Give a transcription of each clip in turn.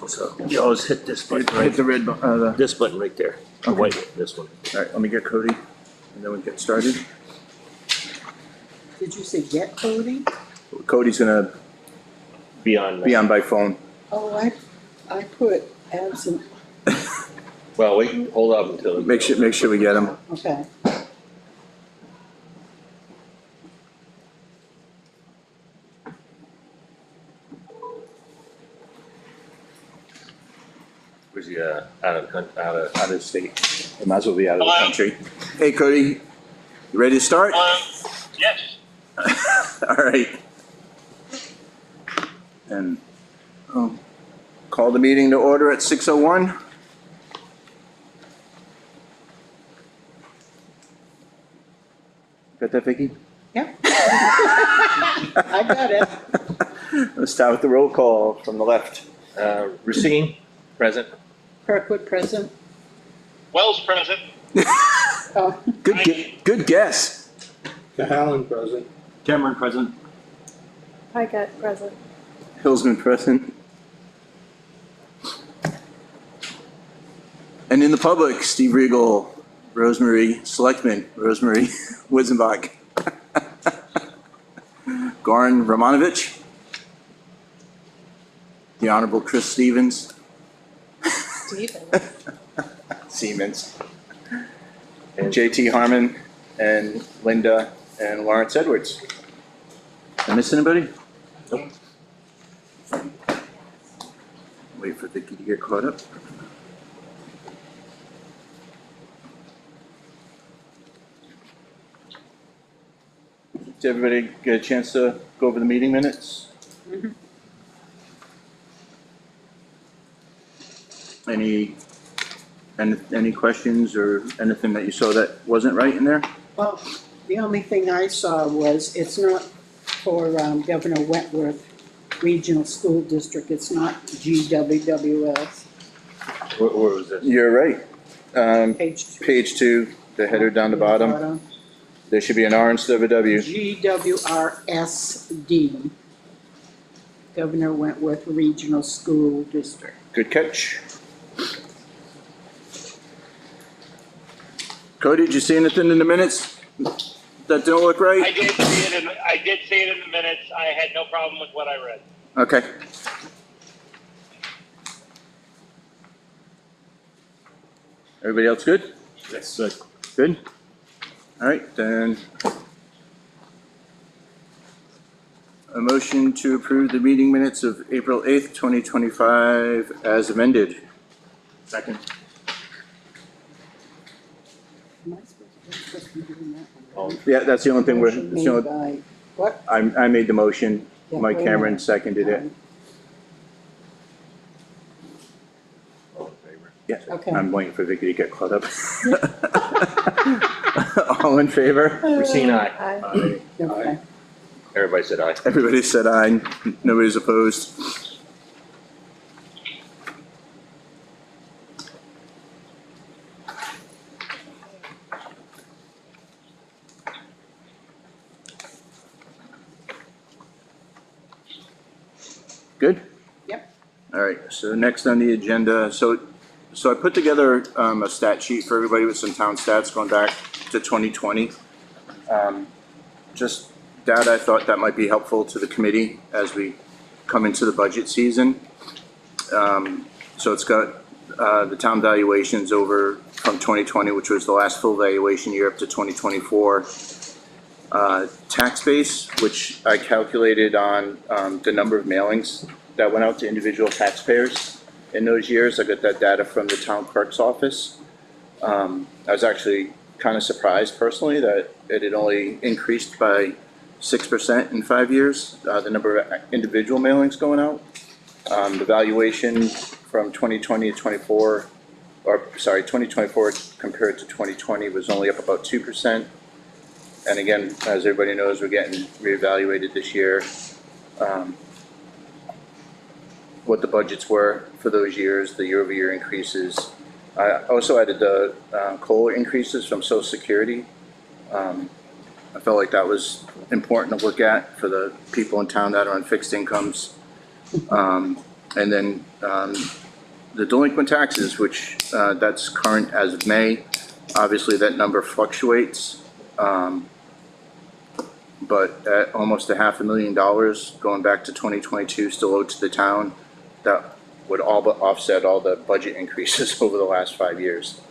So you always hit this button, Hit the red, this button right there, the Okay. white one, this one. all right, let me get Cody, and then we get started. Did you say get Cody? Cody's gonna Be on. be on by phone. Oh, I put absent, Well, wait, hold up until. Make sure we get him. okay. Was he out of the country, out Out of state. He might as well be out of the Hello? country. Hey, Cody, you ready to start? Yes. All right. And call the meeting to order at 6:01. Got that, Vicky? Yep. I got it. Let's start with the roll call from the left. Racine, present. Kirkwood present. Wells present. Oh, Good guess. Cahalan present. Cameron present. I got present. Hillsman present. And in the public, Steve Riegel, Rosemary Selectman, Rosemary Wizenbach, Goran Romanovich, the Honorable Chris Stevens, Steven. Siemens, and JT Harmon, and Linda, and Lawrence Edwards. Did I miss anybody? Nope. Wait for Vicky to get caught up. Did everybody get a chance to go over the meeting minutes? Mhm. Any questions or anything that you saw that wasn't right in there? well, the only thing I saw was it's not for Governor Wentworth Regional School District. It's not GWWS. Where was this? You're right. Page 2. Page 2, the header down the bottom, there should be an R instead of a W. GWRSD. Governor Wentworth Regional School District. Good catch. Cody, did you see anything in the minutes that didn't look I right? did see it in the minutes. I had no problem with what I read. Okay. Everybody else good? Yes. Good. Good? All right, then. A motion to approve the meeting minutes of April 8th, 2025 as amended. Second. Am I supposed to be doing that one? Yeah, that's the only thing we're, Motion that's the made only- by, what? I made the motion, Yeah, Mike wait a Cameron minute. seconded it. All in favor? Yeah, Okay. I'm waiting for Vicky to get caught up. All in favor? Racine, aye. Aye. Okay. Everybody said aye. Everybody said aye, nobody's opposed. Good? Yep. All right, so next on the agenda, so I put together a stat sheet for everybody with some town stats going back to 2020. Just data I thought that might be helpful to the committee as we come into the budget season. So it's got the town valuations over from 2020, which was the last full valuation year, up to 2024. Tax base, which I calculated on the number of mailings that went out to individual taxpayers in those years. I got that data from the town clerk's office. I was actually kind of surprised personally that it had only increased by 6% in 5 years, the number of individual mailings going out. The valuation from 2020 to 24, or sorry, 2024 compared to 2020 was only up about 2%. And again, as everybody knows, we're getting reevaluated this year. What the budgets were for those years, the year-over-year increases. I also added the COLA increases from Social Security. I felt like that was important to look at for the people in town that are on fixed incomes. And then, the delinquent taxes, which, that's current as of May. Obviously, that number fluctuates. But at almost $500,000 going back to 2022 still owed to the town, that would all but offset all the budget increases over the last 5 years.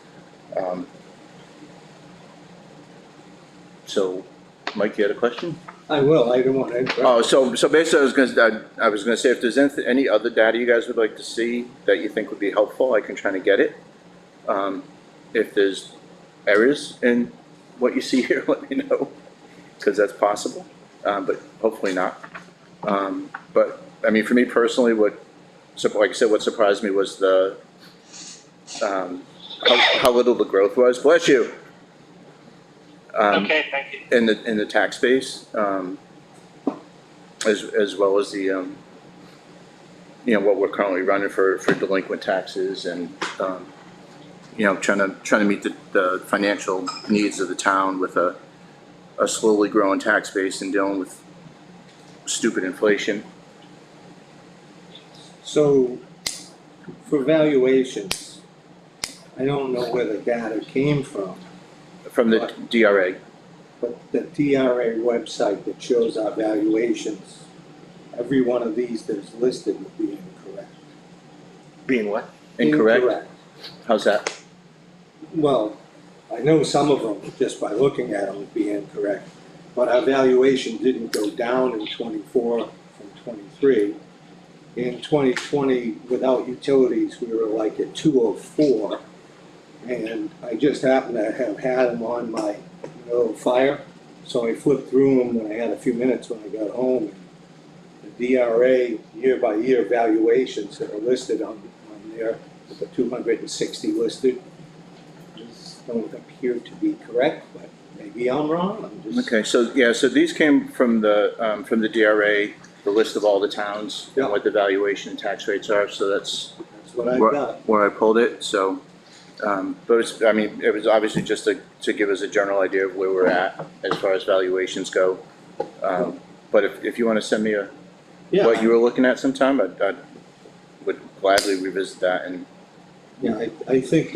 So, Mike, you had a question? I will, I don't want to interrupt. Oh, so basically I was gonna say, if there's any other data you guys would like to see that you think would be helpful, I can try to get it. If there's errors in what you see here, let me know, because that's possible, but hopefully not. But, I mean, for me personally, like I said, what surprised me was how little the growth was. Bless you. Okay, thank you. In the tax base, as well as the, what we're currently running for delinquent taxes and, trying to meet the financial needs of the town with a slowly growing tax base and dealing with stupid inflation. So, for valuations, I don't know where the data came from, From the DRA. but the DRA website that shows our valuations, every one of these that's listed would be incorrect. Being what? Incorrect? How's that? Well, I know some of them, just by looking at them, would be incorrect, but our valuation didn't go down in '24 from '23. In 2020, without utilities, we were like at 204, and I just happened to have had them on my little fire, so I flipped through them when I had a few minutes when I got home. The DRA year-by-year valuations that are listed on there, with the 260 listed, just don't appear to be correct, but maybe I'm wrong. I'm just Okay, so these came from the DRA, the list of all the towns Yeah. and what the valuation and tax rates are, so that's what I've got. where I pulled it, so. But it was obviously just to give us a general idea of where we're at as far as valuations go. But if you wanna send me what you were looking at sometime, I would gladly revisit that and, Yeah, I think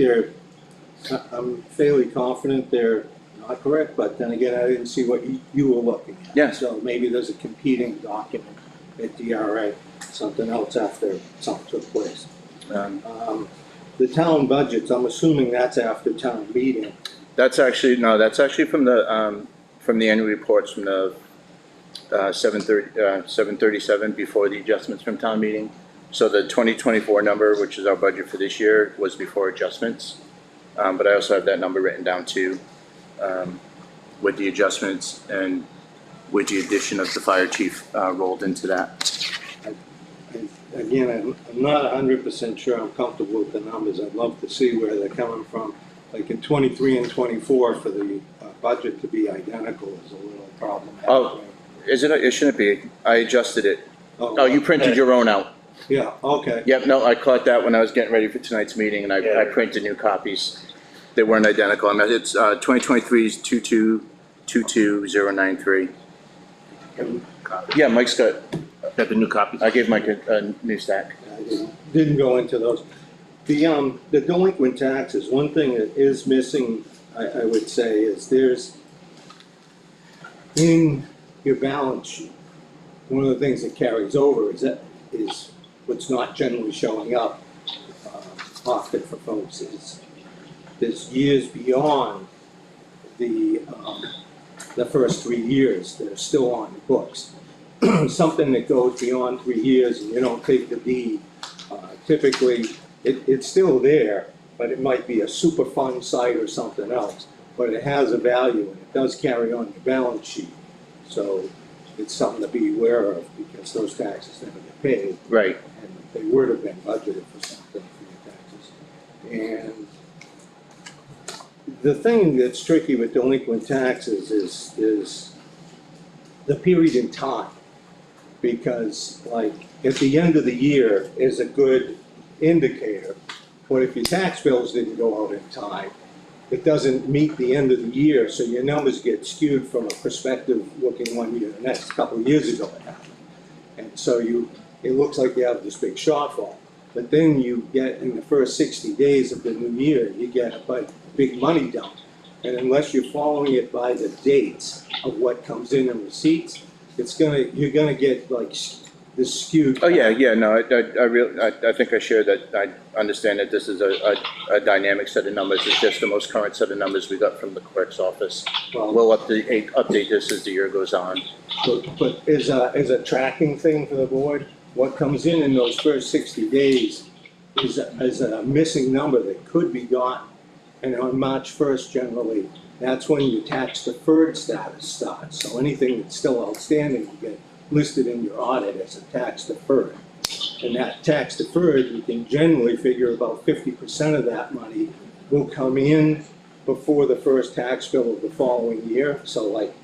I'm fairly confident they're not correct, but then again, I didn't see what you were looking at. Yeah. So maybe there's a competing document at DRA, something else after something took place. The town budgets, I'm assuming that's after town meeting. that's actually from the annual reports from the 737 before the adjustments from town meeting. So the 2024 number, which is our budget for this year, was before adjustments. But I also have that number written down too, with the adjustments and with the addition of the fire chief rolled into that. Again, I'm not 100% sure I'm comfortable with the numbers. I'd love to see where they're coming from. Like in 23 and 24, for the budget to be identical is a little problematic. Oh. It shouldn't be. I adjusted it. Oh, you printed your own out. Yeah, okay. Yep, no, I caught that when I was getting ready for tonight's meeting and I printed new copies. They weren't identical. I mean, it's 2023's 2222093. Yeah, Mike's got Got the new copies? I gave Mike a new stack. I didn't go into those. The delinquent taxes, one thing that is missing, I would say, is there's, in your balance sheet, one of the things that carries over is what's not generally showing up often for folks is there's years beyond the first 3 years that are still on the books. Something that goes beyond 3 years and you don't take the deed, typically it's still there, but it might be a super fund site or something else, but it has a value and it does carry on your balance sheet. So it's something to be aware of because those taxes never get paid. Right. And they would have been budgeted for something for your taxes. And the thing that's tricky with delinquent taxes is the period in time. Because like at the end of the year is a good indicator, but if your tax bills didn't go out in time, it doesn't meet the end of the year, so your numbers get skewed from a perspective looking 1 year, the next couple of years ago it happened. And so it looks like you have this big shortfall. But then you get, in the first 60 days of the new year, you get a big money dump. And unless you're following it by the dates of what comes in receipts, you're gonna get like this skewed. Oh, yeah, no, I think I share that. I understand that this is a dynamic set of numbers. It's just the most current set of numbers we got from the clerk's office. Well, We'll update this as the year goes on. but is a tracking thing for the board, what comes in those first 60 days is a missing number that could be gotten. And on March 1st generally, that's when your tax deferred status starts. So anything that's still outstanding will get listed in your audit as a tax deferred. And that tax deferred, you can generally figure about 50% of that money will come in before the first tax bill of the following year. So like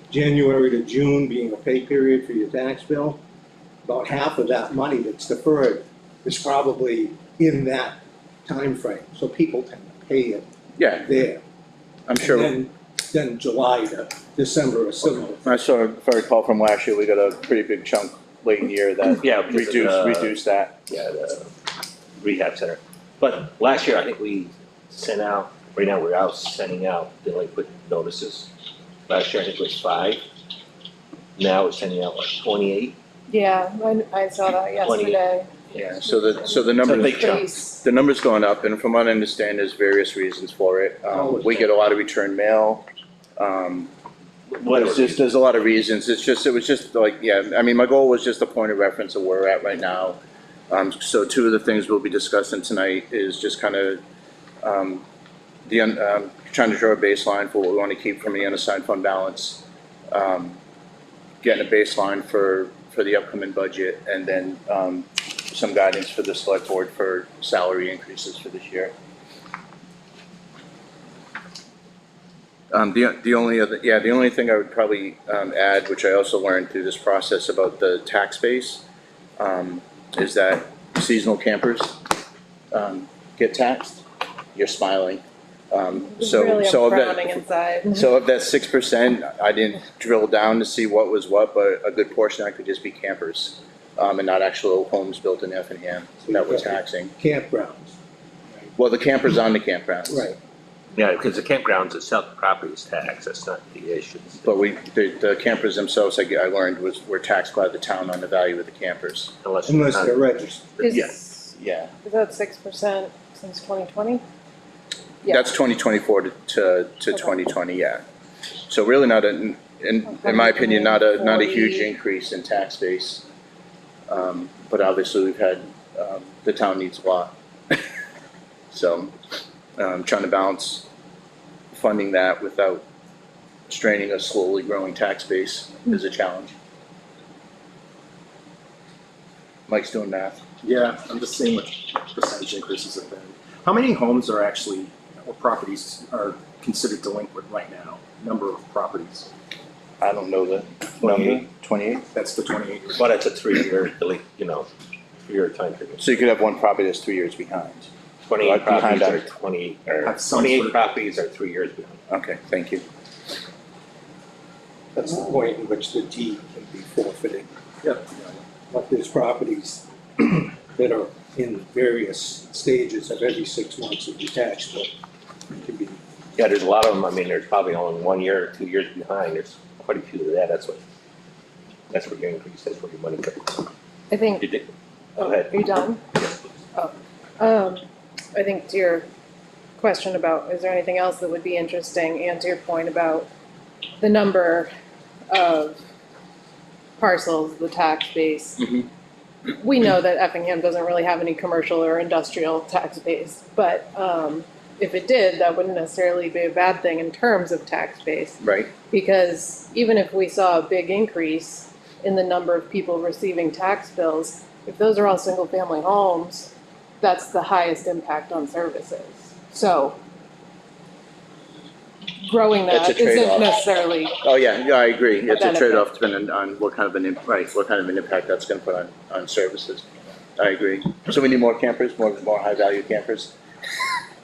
January to June being a pay period for your tax bill, about half of that money that's deferred is probably in that time frame. So people tend to pay it there. I'm sure. And then July to December or similar. I saw, if I recall from last year, we got a pretty big chunk late in the year that Yeah, because of the- reduced that. Yeah, the rehab center. But last year, I think we sent out, right now, we're out sending out delinquent notices. Last year, I think it was 5. Now we're sending out like 28. Yeah, I saw that yesterday. Yeah, so the It's a numbers, big chunk. Please. the number's going up, and from what I understand, there's various reasons for it. We get a lot of return mail. Whatever. There's a lot of reasons. It was just like, I mean, my goal was just a point of reference of where we're at right now. So 2 of the things we'll be discussing tonight is just kind of, trying to draw a baseline for what we want to keep from the unassigned fund balance. Getting a baseline for the upcoming budget, and then, some guidance for the select board for salary increases for this year. The only thing I would probably add, which I also learned through this process about the tax base, is that seasonal campers get taxed. You're smiling. Really, I'm frowning inside. So of that 6%, I didn't drill down to see what was what, but a good portion of that could just be campers, and not actual homes built in Effingham that we're taxing. Campgrounds. Well, the campers on the campgrounds. Right. Yeah, because the campgrounds itself, the property is taxed, that's not the issue. But the campers themselves, I learned, were taxed by the town on the value of the campers. Unless Unless they're registered. Yes. Yeah. Is that 6% since 2020? Yeah. That's 2024 to 2020, yeah. So really not in my opinion, not a huge increase in tax base. But obviously we've had, the town needs a lot. So, trying to balance funding that without straining a slowly growing tax base is a challenge. Mike's doing math. Yeah, I'm just seeing what percentage increases have been. How many homes are actually, or properties are considered delinquent right now? Number of properties? I don't know the 28. 28? That's the 28. But it's a 3-year, 3-year time period. So you could have one property that's 3 years behind. 28 Right behind properties that. are 20, or Have some 28 sort of- properties are 3 years behind. Okay, thank you. That's the point in which the deed can be forfeited. Yep. But there's properties that are in various stages of every 6 months of your tax bill. It can be, Yeah, there's a lot of them, I mean, there's probably only 1 year or 2 years behind, there's quite a few of that, that's where your increase, that's where your money comes. I think, You did, go ahead. are you done? Yes, please. I think to your question about, is there anything else that would be interesting, and to your point about the number of parcels, the tax base. Mhm. We know that Effingham doesn't really have any commercial or industrial tax base, but if it did, that wouldn't necessarily be a bad thing in terms of tax base. Right? Because even if we saw a big increase in the number of people receiving tax bills, if those are all single-family homes, that's the highest impact on services. So growing It's a that isn't trade-off. necessarily, Oh, yeah, I agree. It's a benefit. trade-off depending on what kind of an impact that's gonna put on services. I agree. So we need more campers, more high-value campers?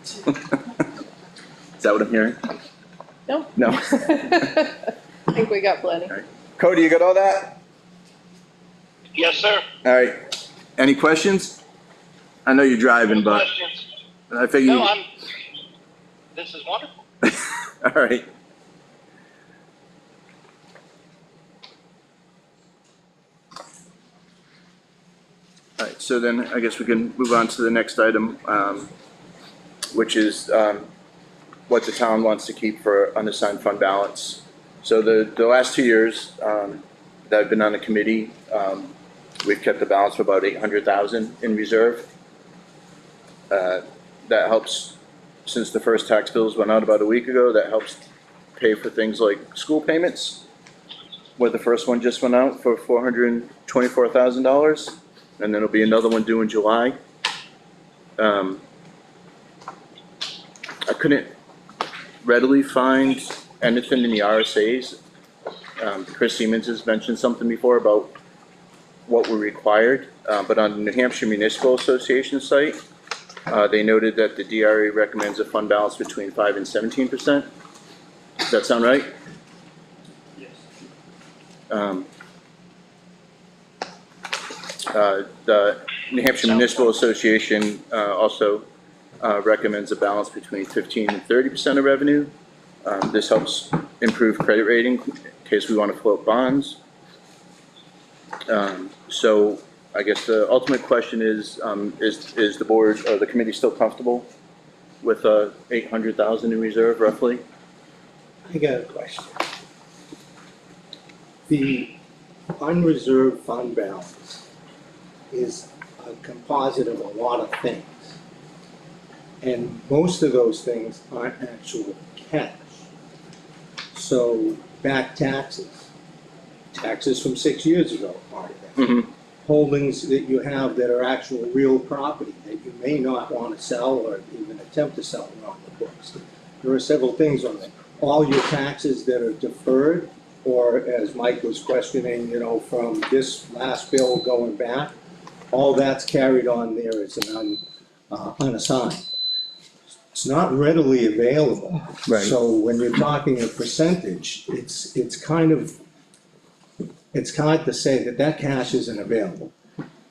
Is that what I'm hearing? no. No? I think we got plenty. Cody, you got all that? Yes, sir. All right. Any questions? I know you're driving, No but questions? I figure. No, this is wonderful. All right. All right, so then I guess we can move on to the next item, which is what the town wants to keep for unassigned fund balance. So the last 2 years that I've been on the committee, we've kept the balance for about 800,000 in reserve. That helps, since the first tax bills went out about a week ago, that helps pay for things like school payments, where the first one just went out for $424,000, and then there'll be another one due in July. I couldn't readily find anything in the RSA's. Chris Siemens has mentioned something before about what we're required, but on the New Hampshire Municipal Association site, they noted that the DRA recommends a fund balance between 5 and 17%. Does that sound right? Yes. The New Hampshire Municipal Association also recommends a balance between 15 and 30% of revenue. This helps improve credit rating in case we want to float bonds. So I guess the ultimate question is the board or the committee still comfortable with 800,000 in reserve roughly? I got a question. The unreserved fund balance is a composite of a lot of things. And most of those things aren't actual cash. So back taxes from 6 years ago are part of that. Mm-hmm. Holdings that you have that are actual real property that you may not want to sell or even attempt to sell on the books. There are several things on there. All your taxes that are deferred, or as Mike was questioning, from this last bill going back, all that's carried on there as an unassigned. It's not readily available. Right. So when you're talking a percentage, it's hard to say that cash isn't available,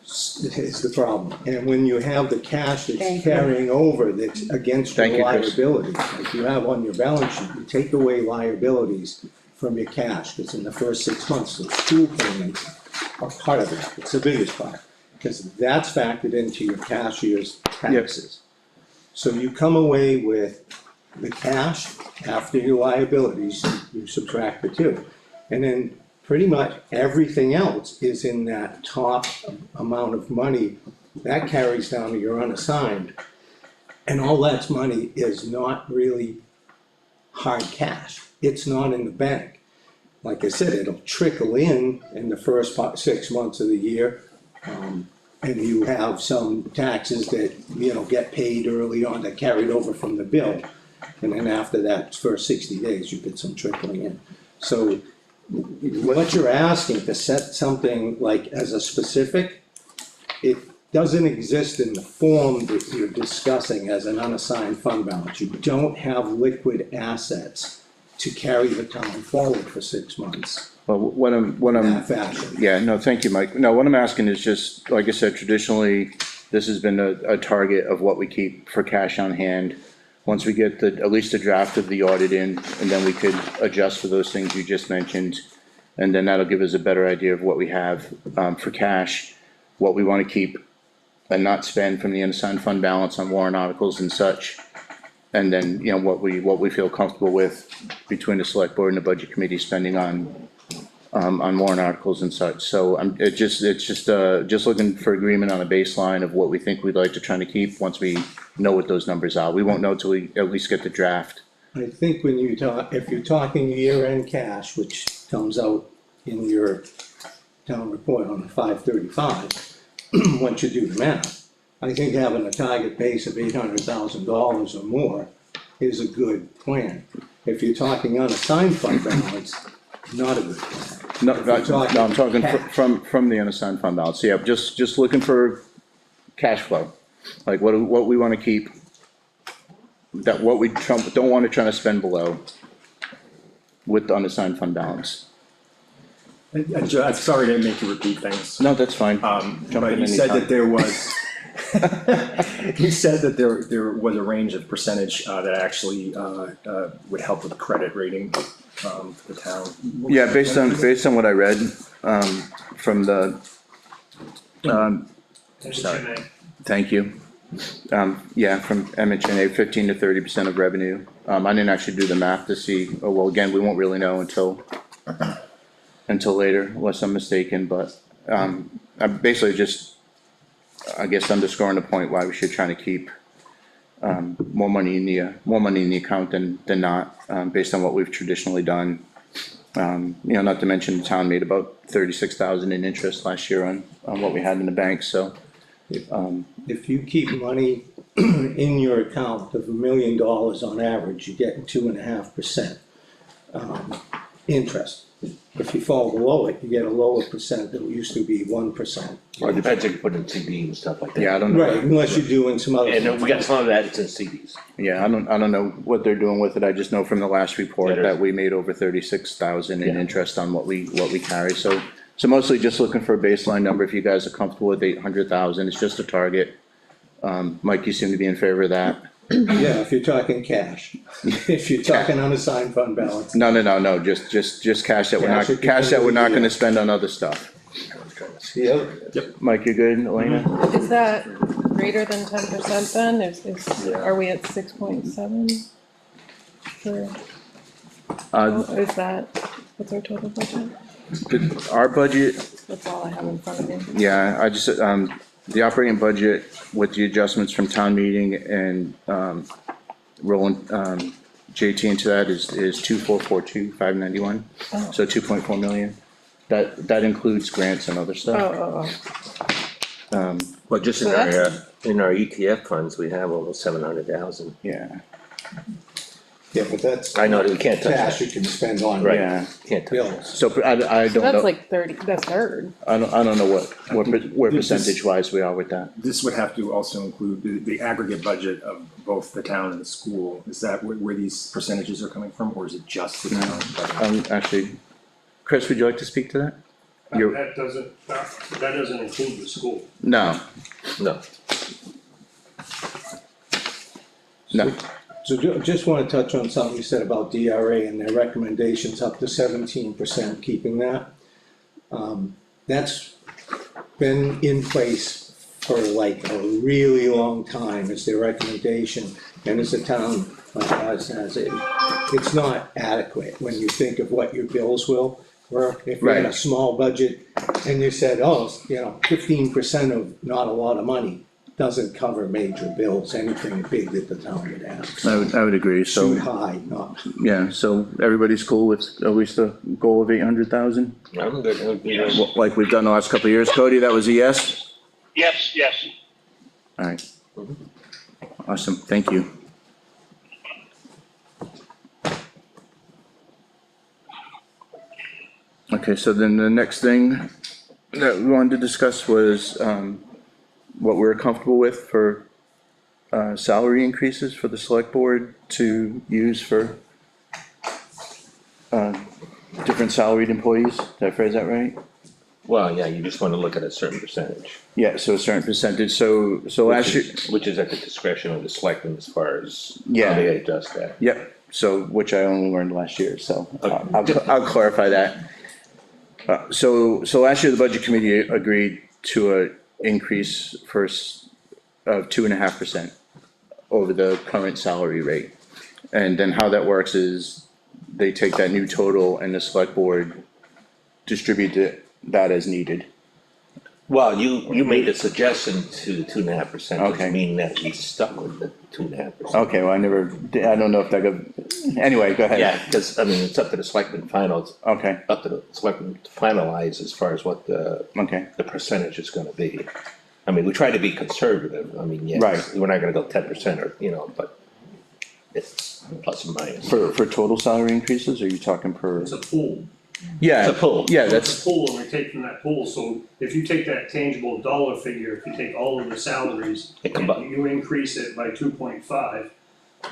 is the problem. And when you have the cash Thank that's you. carrying over that's against your Thank you, Chris. liability, like you have on your balance sheet, you take away liabilities from your cash, because in the first 6 months, the school payments are part of it. It's the biggest part, because that's factored into your cashier's taxes. So you come away with the cash after your liabilities, you subtract the two. And then pretty much everything else is in that top amount of money. That carries down to your unassigned. And all that money is not really hard cash. It's not in the bank. Like I said, it'll trickle in the first 6 months of the year. And you have some taxes that, get paid early on that carried over from the bill. And then after that first 60 days, you get some trickling in. So what you're asking to set something like as a specific, it doesn't exist in the form that you're discussing as an unassigned fund balance. You don't have liquid assets to carry the town forward for 6 months Well, what in I'm that fashion. Yeah, no, thank you, Mike. No, what I'm asking is just, like I said, traditionally, this has been a target of what we keep for cash on hand. Once we get at least a draft of the audit in, and then we could adjust for those things you just mentioned. And then that'll give us a better idea of what we have, for cash, what we wanna keep and not spend from the unassigned fund balance on warrant articles and such. And then, what we feel comfortable with between the select board and the budget committee spending on warrant articles and such. So it's just looking for agreement on a baseline of what we think we'd like to try to keep once we know what those numbers are. We won't know till we at least get the draft. I think when you talk, if you're talking year-end cash, which comes out in your town report on the 535, once you do the math, I think having a target base of $800,000 or more is a good plan. If you're talking unassigned fund balance, not a good plan. No, If you're talking I'm talking cash. from the unassigned fund balance. Yeah, just looking for cash flow. Like what we wanna keep, that what we don't wanna try to spend below with the unassigned fund balance. I'm sorry to make you repeat things. No, that's fine. Jump But in you said anytime. that there was, you said that there was a range of percentage that actually would help with the credit rating for the town. Yeah, based on what I read, from the, sorry, thank you. Yeah, from MHNA, 15 to 30% of revenue. I didn't actually do the math to see, oh, well, again, we won't really know until later, unless I'm mistaken, but, I'm basically just, I guess, underscoring the point why we should try to keep, more money in the account than not, based on what we've traditionally done. Not to mention the town made about 36,000 in interest last year on what we had in the bank, so. If you keep money in your account of $1 million on average, you get 2.5% interest. If you fall below it, you get a lower percent that used to be 1%. Or it depends if you put in CD and stuff like that. Yeah, I don't know. Right, unless you're doing some other. And we got some of that, it's in CDs. Yeah, I don't know what they're doing with it, I just know from the last report Yeah, that we made over 36,000 in Yeah. interest on what we carry, so mostly just looking for a baseline number, if you guys are comfortable with 800,000, it's just a target. Mike, you seem to be in favor of that. Yeah, if you're talking cash. If you're talking unassigned fund balance. No, just cash that we're not, Cash at the cash that we're not end of the gonna year. spend on other stuff. Yeah. Mike, you good, Elena? Is that greater than 10% then? Are we at 6.7? Is that, what's our total budget? Our budget, That's all I have in front of me. yeah, I just, the operating budget with the adjustments from town meeting and, rolling, JT into that is 2,442,591, Oh. so 2.4 million. That includes grants and other Oh, stuff. oh, But just So that's- in our ETF funds, we have almost 700,000. Yeah, Yeah, but that's I know that we can't touch cash that. you can spend on Right. yeah, Can't touch that. bills. so I oh. So don't that's know, like 30, that's third. I don't know where This is- percentage wise we are with that. This would have to also include the aggregate budget of both the town and the school. Is that where these percentages are coming from, or is it just the town budget? Actually, Chris, would you like to speak to that? You're- That doesn't include the school. No, No, no, So just wanna touch on something you said about DRA and their recommendations up to 17%, keeping that. That's been in place for like a really long time as their recommendation. And as the town, has it, it's not adequate when you think of what your bills will were. If you had a Right. small budget and you said, 15% of not a lot of money doesn't cover major bills, anything big that the town would have. I would agree, Shoot so, high, not. yeah, so everybody's cool with at least a goal of 800,000? I'm good. Like we've done the last couple of years, Cody, that was a yes? Yes, yes. Alright. Awesome, thank you. Okay, so then the next thing that we wanted to discuss was, what we're comfortable with for, salary increases for the select board to use for, different salaried employees, did I phrase that right? Well, yeah, you just wanna look at a certain percentage. Yeah, so a certain percentage, so last year, Which is at the discretion of the selectmen as far as how Yeah. they adjust that. yep, so, which I only learned last year, so, I'll clarify that. So last year, the budget committee agreed to a increase of 2.5% over the current salary rate. And then how that works is they take that new total and the select board distribute that as needed. Well, you made a suggestion to the 2.5%, Okay. which mean that we stuck with the 2.5%. Okay, well, I don't know if that could, anyway, go ahead. Yeah, cause I mean, it's up to the selectmen finals, Okay, up to the selectmen to finalize as far as what the okay, percentage is gonna be. I mean, we try to be conservative, I mean, yes, Right. we're not gonna go 10% or, but it's plus and minus. for total salary increases, or are you talking per? It's a pool. Yeah, It's a pool. yeah, It's a that's, pool and we take from that pool, so if you take that tangible dollar figure, if you take all of the salaries, It and combine- you increase it by 2.5,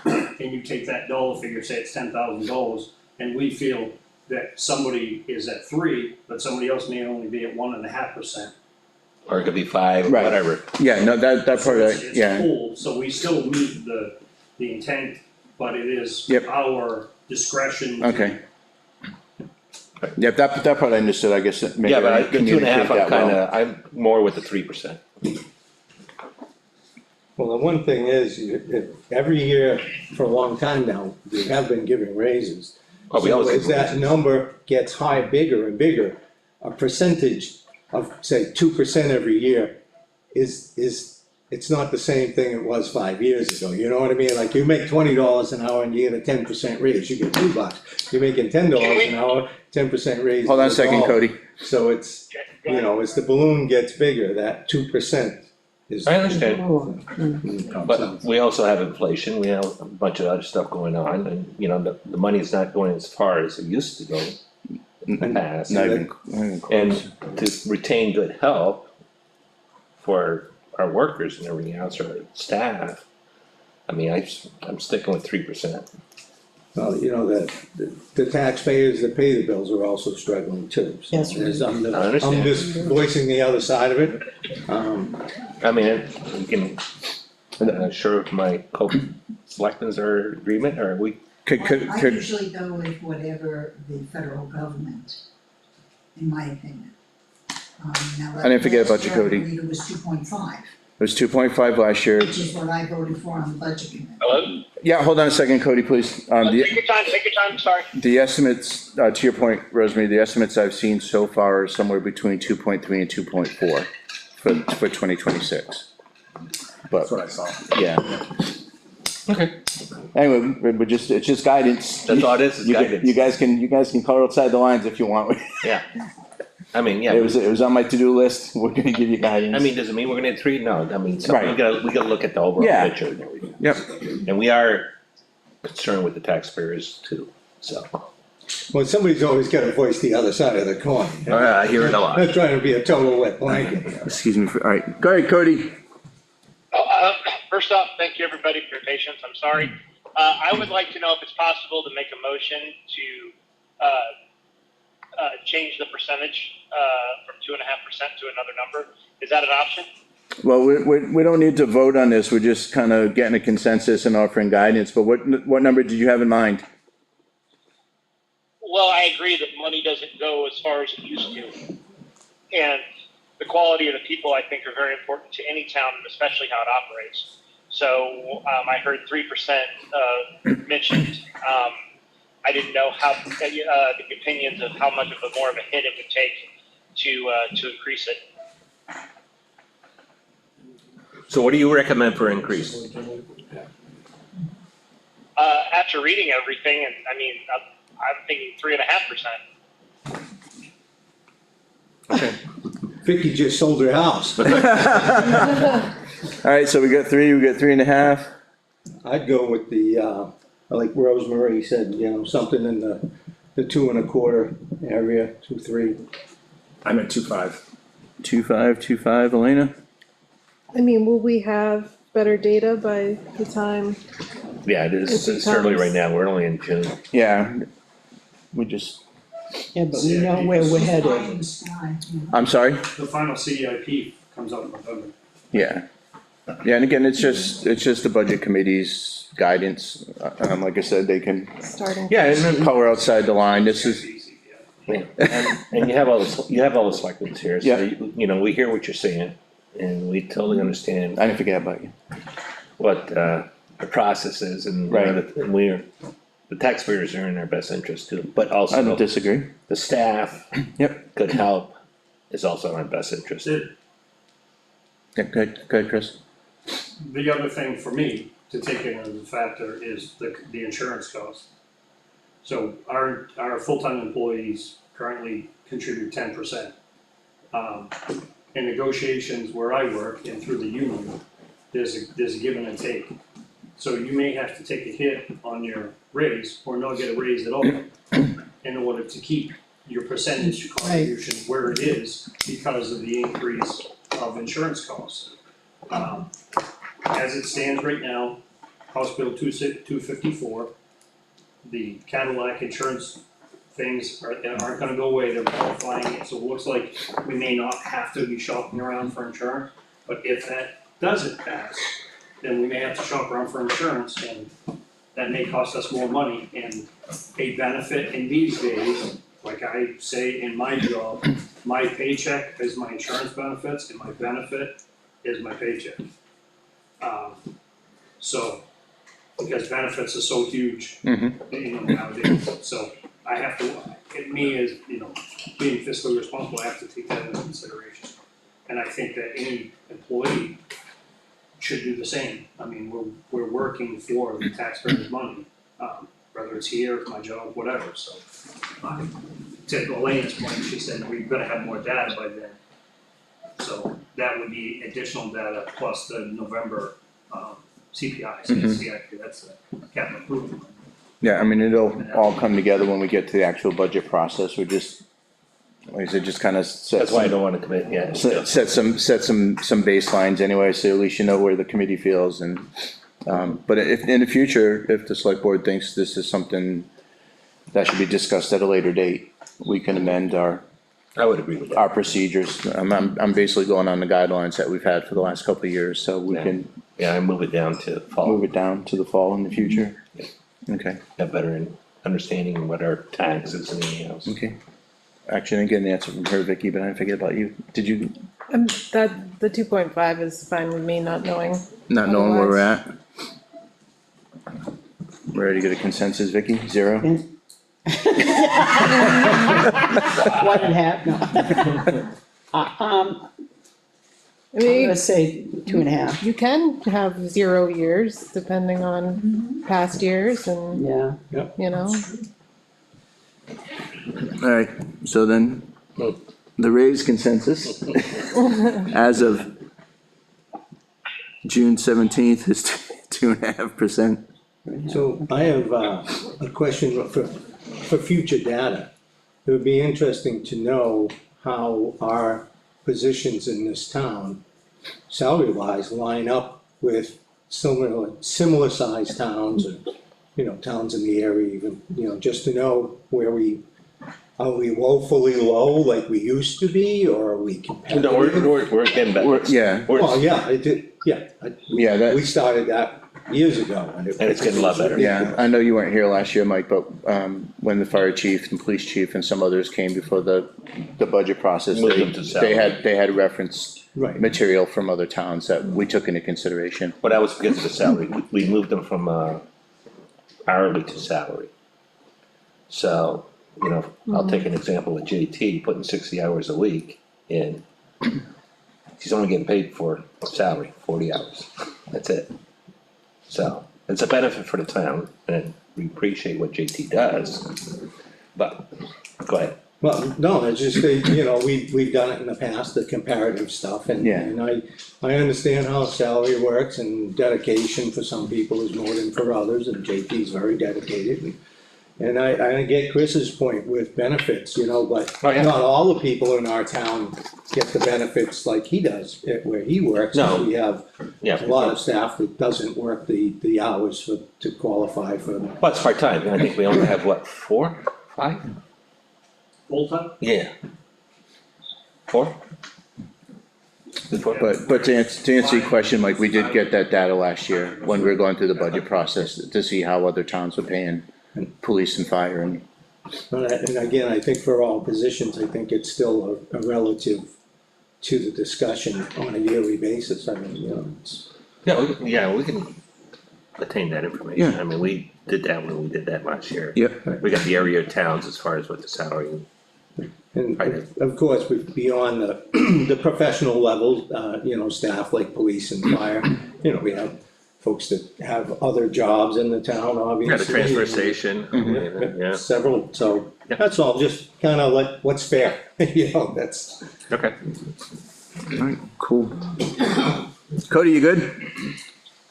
and you take that dollar figure, say it's $10,000, and we feel that somebody is at 3, but somebody else may only be at 1.5%. Or it could be 5, Right. whatever. Yeah, no, that part, So it's yeah, pooled, so we still meet the intent, but it is Yep. our discretion. to- okay. Yep, that part I understood, I guess, maybe Yeah, but I the 2.5, communicate I'm that well. kinda, I'm more with the 3%. Well, the one thing is, every year for a long time now, we have been giving raises. Oh, we So always as give that raises. number gets high, bigger and bigger, a percentage of, say, 2% every year is, it's not the same thing it was 5 years ago, you know what I mean? Like, you make $20 an hour and you get a 10% raise, you get $2. You're making $10 an hour, 10% raise. Hold on a is second, $1. Cody. So it's, Go you ahead. know, as the balloon gets bigger, that 2% is. I understand. So- But we also have inflation, we have a bunch of other stuff going on, and, you know, the money's not going as far as it used to go in the past. Not even And close. to retain good help for our workers and everything else, our staff, I mean, I'm sticking with 3%. Well, you know, the taxpayers that pay the bills are also struggling too. So Yes, we as I'm I understand. I'm just voicing the other side of it. I mean, you can, sure if my co-selectmen's are in agreement, or we, I usually go with whatever the federal government, in my opinion. Now, I didn't forget about you, last year, Cody. I believe it was 2.5, It was 2.5 last year. which is what I voted for on the budget committee. Hello? Yeah, hold on a second, Cody, please. Take your time, sorry. The estimates, to your point, Rosemary, the estimates I've seen so far are somewhere between 2.3 and 2.4 for 2026. But, That's what I saw. yeah, okay, anyway, it's just guidance. that's all it is guidance. You guys can color outside the lines if you want. Yeah, I mean, yeah. It was on my to-do list, we're gonna give you guidance. I mean, does it mean we're gonna hit 3? No, I mean, so Right. we gotta look at the overall Yeah. picture and everything. Yep, And we are concerned with the taxpayers too, so. Well, somebody's always got to voice the other side of the coin. I hear it a lot. Not trying to be a total wet blanket here. excuse me, all right, go ahead, Cody. First off, thank you everybody for your patience. I'm sorry. I would like to know if it's possible to make a motion to change the percentage from 2.5% to another number. Is that an option? Well, we don't need to vote on this, we're just kind of getting a consensus and offering guidance, but what number did you have in mind? Well, I agree that money doesn't go as far as it used to. And the quality of the people, I think, are very important to any town, and especially how it operates. So I heard 3% mentioned. I didn't know how the opinions of how much of a more of a hit it would take to increase it. So what do you recommend for increase? After reading everything, and I mean, I'm thinking 3.5%. Okay. Vicky just sold her house. All right, so we got 3.5. I'd go with the, like Rosemary said, you know, something in the 2.25 area, 2.3. I'm at 2.5. 2.5, Elena? I mean, will we have better data by the time? Yeah, it is, It it's early becomes- right now, we're only in June. Yeah, we just, Yeah, but we know where we're Pie headed. in the sky, you know. I'm sorry? The final CIP comes out in November. Yeah. Yeah, and again, it's just the budget committee's guidance, like I said, they can Starting. Yeah, and then, color outside the line, this is, and you have all the selectmen here, so Yeah. you know, we hear what you're saying, and we totally understand I didn't forget about you. what, the process is, and Right. and the taxpayers are in our best interest too, but I don't also disagree. the staff. Yep. Good help is also in our best interest. Yeah, good, Chris. The other thing for me to take into the factor is the insurance cost. So our full-time employees currently contribute 10%. In negotiations where I work and through the union, there's a give and a take. So you may have to take a hit on your raise or not get a raise at all in order to keep your percentage contribution where it is because of the increase of insurance costs. As it stands right now, House Bill 254, the Cadillac insurance things aren't gonna go away, they're modifying it, so it looks like we may not have to be shopping around for insurance. But if that doesn't pass, then we may have to shop around for insurance, and that may cost us more money. And a benefit in these days, like I say in my job, my paycheck is my insurance benefits, and my benefit is my paycheck. So, because benefits are so huge, nowadays, so I have to, me as, being fiscally responsible, I have to take that into consideration. And I think that any employee should do the same. I mean, we're working for the taxpayers' money, whether it's here, my job, whatever, so. To Elena's point, she said we're gonna have more data by then. So that would be additional data plus the November, CPI, CIP, that's the capital improvement. Yeah, I mean, it'll all come together when we get to the actual budget process. We're just, like I said, just kind of That's why I don't wanna commit yet. set some baselines anyway, so at least you know where the committee feels and, but if, in the future, if the select board thinks this is something that should be discussed at a later date, we can amend our I would agree with that. our procedures. I'm basically going on the guidelines that we've had for the last couple of years, so we Yeah. can Yeah, I move it down to move fall, it down to the fall in the future. Okay, have better understanding what our taxes and anything else. okay. Actually, I didn't get an answer from her, Vicky, but I forget about you. Did you, That, the 2.5 is fine with me, not knowing. not knowing where we're Otherwise- at? Ready to get a consensus, Vicky? 0? 1.5, no. I I'm mean, gonna say 2.5, you can have 0 years depending on past years and, yeah. Alright, so then, the raised consensus as of June 17th is 2.5%. So I have a question for future data. It would be interesting to know how our positions in this town, salary-wise, line up with similar sized towns or, towns in the area even, just to know where are we woefully low like we used to be, or are we competitive? No, we're getting better. Yeah, Well, yeah, it did, yeah. yeah, that. We started that years ago. And it's getting a lot better. Yeah, I know you weren't here last year, Mike, but when the fire chief and police chief and some others came before the budget process, Moved them to salary. they had reference Right. material from other towns that we took into consideration. But that was because of the salary, we moved them from hourly to salary. So, I'll take an example with JT, putting 60 hours a week in. He's only getting paid for salary, 40 hours, that's it. So, it's a benefit for the town, and we appreciate what JT does, but, go ahead. Well, no, it's just, that, we've done it in the past, the comparative stuff, and, Yeah. and I understand how salary works and dedication for some people is more than for others, and JP's very dedicated. And I get Chris's point with benefits, but Oh, yeah. not all the people in our town get the benefits like he does where he works. No. We have Yeah, a lot of staff that doesn't work the hours to qualify for them. well, it's part-time, and I think we only have, what, 4, 5? Full-time? Yeah. 4? Is it 4? But to answer your question, Mike, we did get that data last year when we were going through the budget process to see how other towns were paying police and fire and. And again, I think for all positions, I think it's still a relative to the discussion on a yearly basis. I mean, it's. Yeah, we can attain that information, Yeah. I mean, we did that when we did that last year. Yep. We got the area towns as far as what the salary, And Right. of course, beyond the professional level, staff like police and fire, we have folks that have other jobs in the town, obviously. yeah, the transfer station, yeah, Several, so Yeah. that's all, just kind of like, what's fair, that's. okay. Alright, cool. Cody, you good?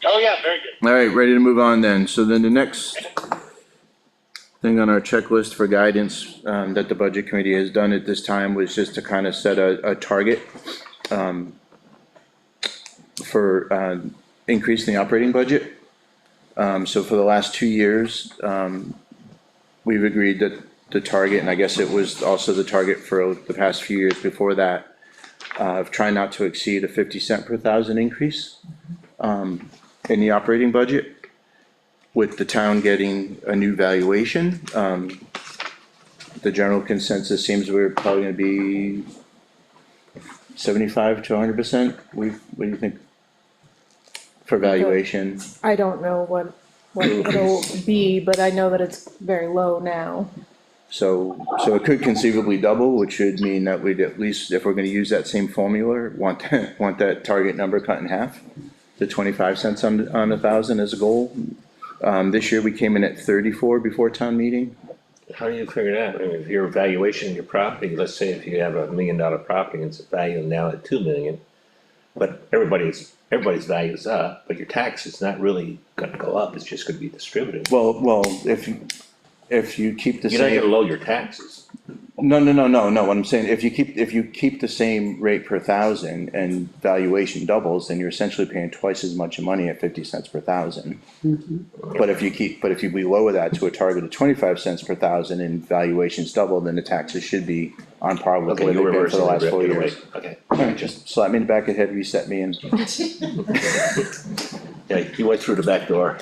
Oh, yeah, very good. Alright, ready to move on then. So then the next thing on our checklist for guidance, that the budget committee has done at this time was just to kind of set a target, for, increasing the operating budget. So for the last 2 years, we've agreed that the target, and I guess it was also the target for the past few years before that, of trying not to exceed a 50 cent per thousand increase, in the operating budget, with the town getting a new valuation. The general consensus seems we're probably gonna be 75 to 100%. What do you think? For valuation, I don't know what it'll be, but I know that it's very low now. so it could conceivably double, which would mean that we'd at least, if we're gonna use that same formula, want that target number cut in half, to 25 cents on a thousand as a goal. This year we came in at 34 before town meeting. How do you figure that? I mean, if your valuation of your property, let's say if you have $1 million property and it's valued now at 2 million, but everybody's value's up, but your tax is not really gonna go up, it's just gonna be distributed. Well, if you keep the You're not same. gonna lower your taxes. No, what I'm saying, if you keep the same rate per thousand and valuation doubles, then you're essentially paying twice as much money at 50 cents per thousand. But if we lower that to a target of 25 cents per thousand and valuations double, then the taxes should be on par with Okay, what you're they've been for the last reversing 4 it, years. okay. Alright, just slap me in the back of the head, reset me, and Yeah, you went through the back door.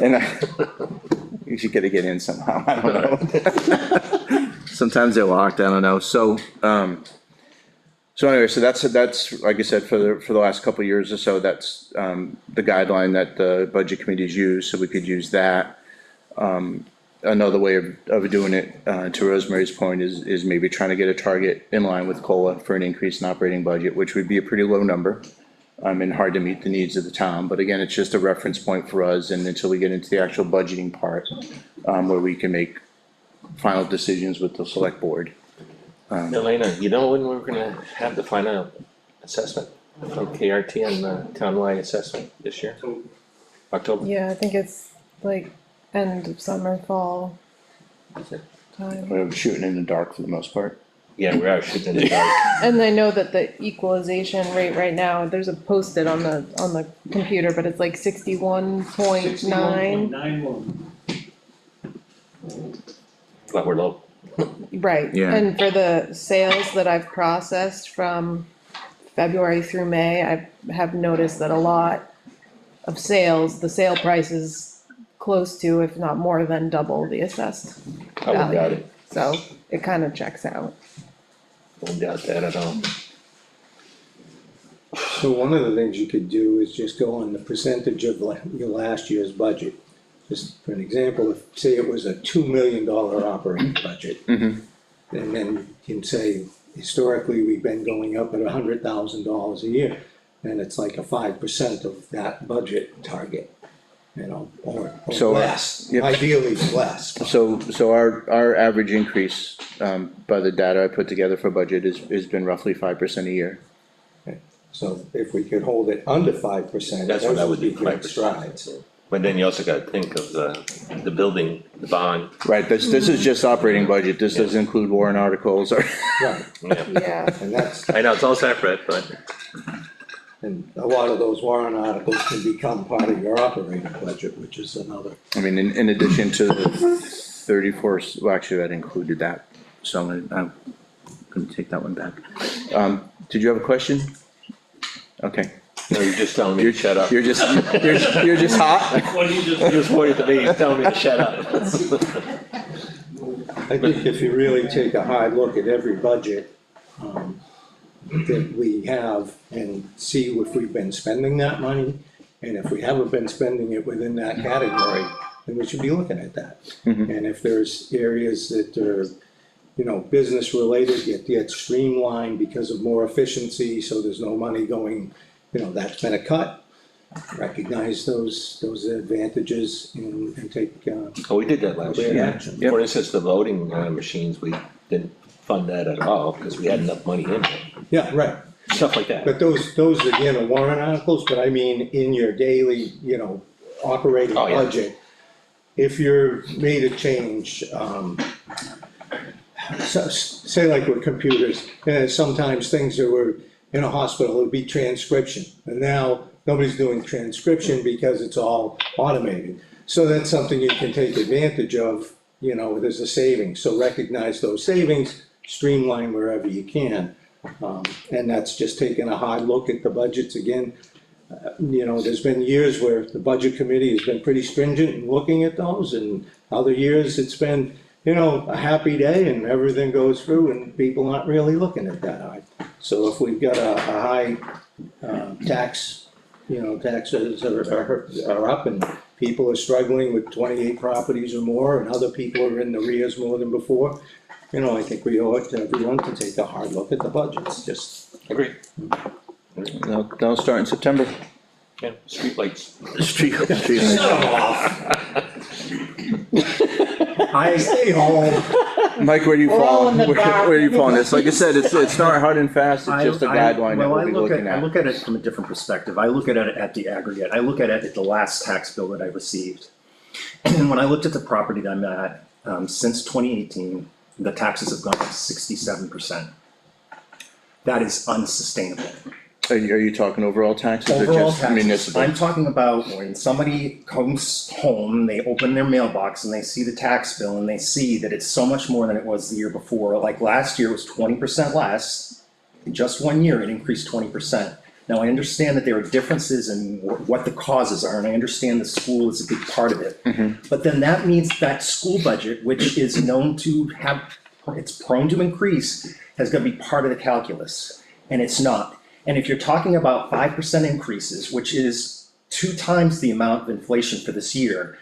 you should get in somehow, I don't know. Sometimes they're locked, I don't know, so anyway, so that's, like I said, for the last couple of years or so, that's, the guideline that the budget committees use, so we could use that. Another way of doing it, to Rosemary's point, is maybe trying to get a target in line with COLA for an increase in operating budget, which would be a pretty low number. And hard to meet the needs of the town, but again, it's just a reference point for us, and until we get into the actual budgeting part, where we can make final decisions with the select board. Elena, you know when we're gonna have the final assessment from KRT on the townwide assessment this year? October? Yeah, I think it's like end of summer, fall Is it? time. We're shooting in the dark for the most part. Yeah, we are shooting in the dark. And I know that the equalization rate right now, there's a post-it on the computer, but it's like 61.9. 91. But we're low. Right, Yeah. and for the sales that I've processed from February through May, I have noticed that a lot of sales, the sale price is close to, if not more than double the assessed I wouldn't doubt value. it. So it kind of checks out. Wouldn't doubt that at all. So one of the things you could do is just go on the percentage of your last year's budget. Just for an example, if, say it was a $2 million operating budget. Mhm. And then you can say, historically, we've been going up at $100,000 a year. And it's like a 5% of that budget target, or So, less, yep. ideally less. So our average increase, by the data I put together for budget has been roughly 5% a year. So if we could hold it under 5%, That's what I would do, be great 5%. strides. But then you also gotta think of the building, the bond, Right, this is just operating budget, this doesn't include warrant articles or. Right, yeah. Yeah, and that's, I know, it's all separate, but and a lot of those warrant articles can become part of your operating budget, which is another. I mean, in addition to the 34, well, actually, that included that, so I'm gonna take that one back. Did you have a question? Okay. no, you're just telling me to shut up. You're just hot? What you just You're just pointing to me, you're telling me to shut up. I think if you really take a hard look at every budget, that we have and see if we've been spending that money, and if we haven't been spending it within that category, then we should be looking at that. Mhm. And if there's areas that are, business related, get streamlined because of more efficiency, so there's no money going, that's been a cut. Recognize those advantages and take, Oh, we did that last appropriate year. action. Yep. For instance, the voting machines, we didn't fund that at all, because we had enough money in it, Yeah, right. stuff like that. But those again are warrant articles, but I mean, in your daily, operating Oh, yeah. budget, if you're made a change, say like with computers, sometimes things that were in a hospital, it would be transcription, and now nobody's doing transcription because it's all automated. So that's something you can take advantage of you know, there's a savings, so recognize those savings, streamline wherever you can. And that's just taking a hard look at the budgets again. You know, there's been years where the budget committee has been pretty stringent in looking at those, and other years it's been, you know, a happy day and everything goes through and people aren't really looking at that high. So if we've got a high, tax, you know, taxes are up and people are struggling with 28 properties or more and other people are in the arrears more than before, you know, I think we owe it to everyone to take a hard look at the budgets, just. Agree. That'll start in September. Yeah, streetlights. I, Stay home. Mike, where do you We're all fall? in the dark Where do you fall on this? Like I said, it's not hard and fast, it's just a guideline that well, we'll be looking I at. look at it from a different perspective. I look at it at the aggregate. I look at it at the last tax bill that I received. And when I looked at the property that I'm at, since 2018, the taxes have gone up 67%. That is unsustainable. Are you talking overall taxes or Overall just taxes, municipal? I'm talking about when somebody comes home, they open their mailbox and they see the tax bill and they see that it's so much more than it was the year before. Like last year was 20% less. In just 1 year, it increased 20%. Now, I understand that there are differences in what the causes are, and I understand the school is a big part of it. But then that means that school budget, which is known to have, it's prone to increase, has got to be part of the calculus, and it's not. And if you're talking about 5% increases, which is 2 times the amount of inflation for this year,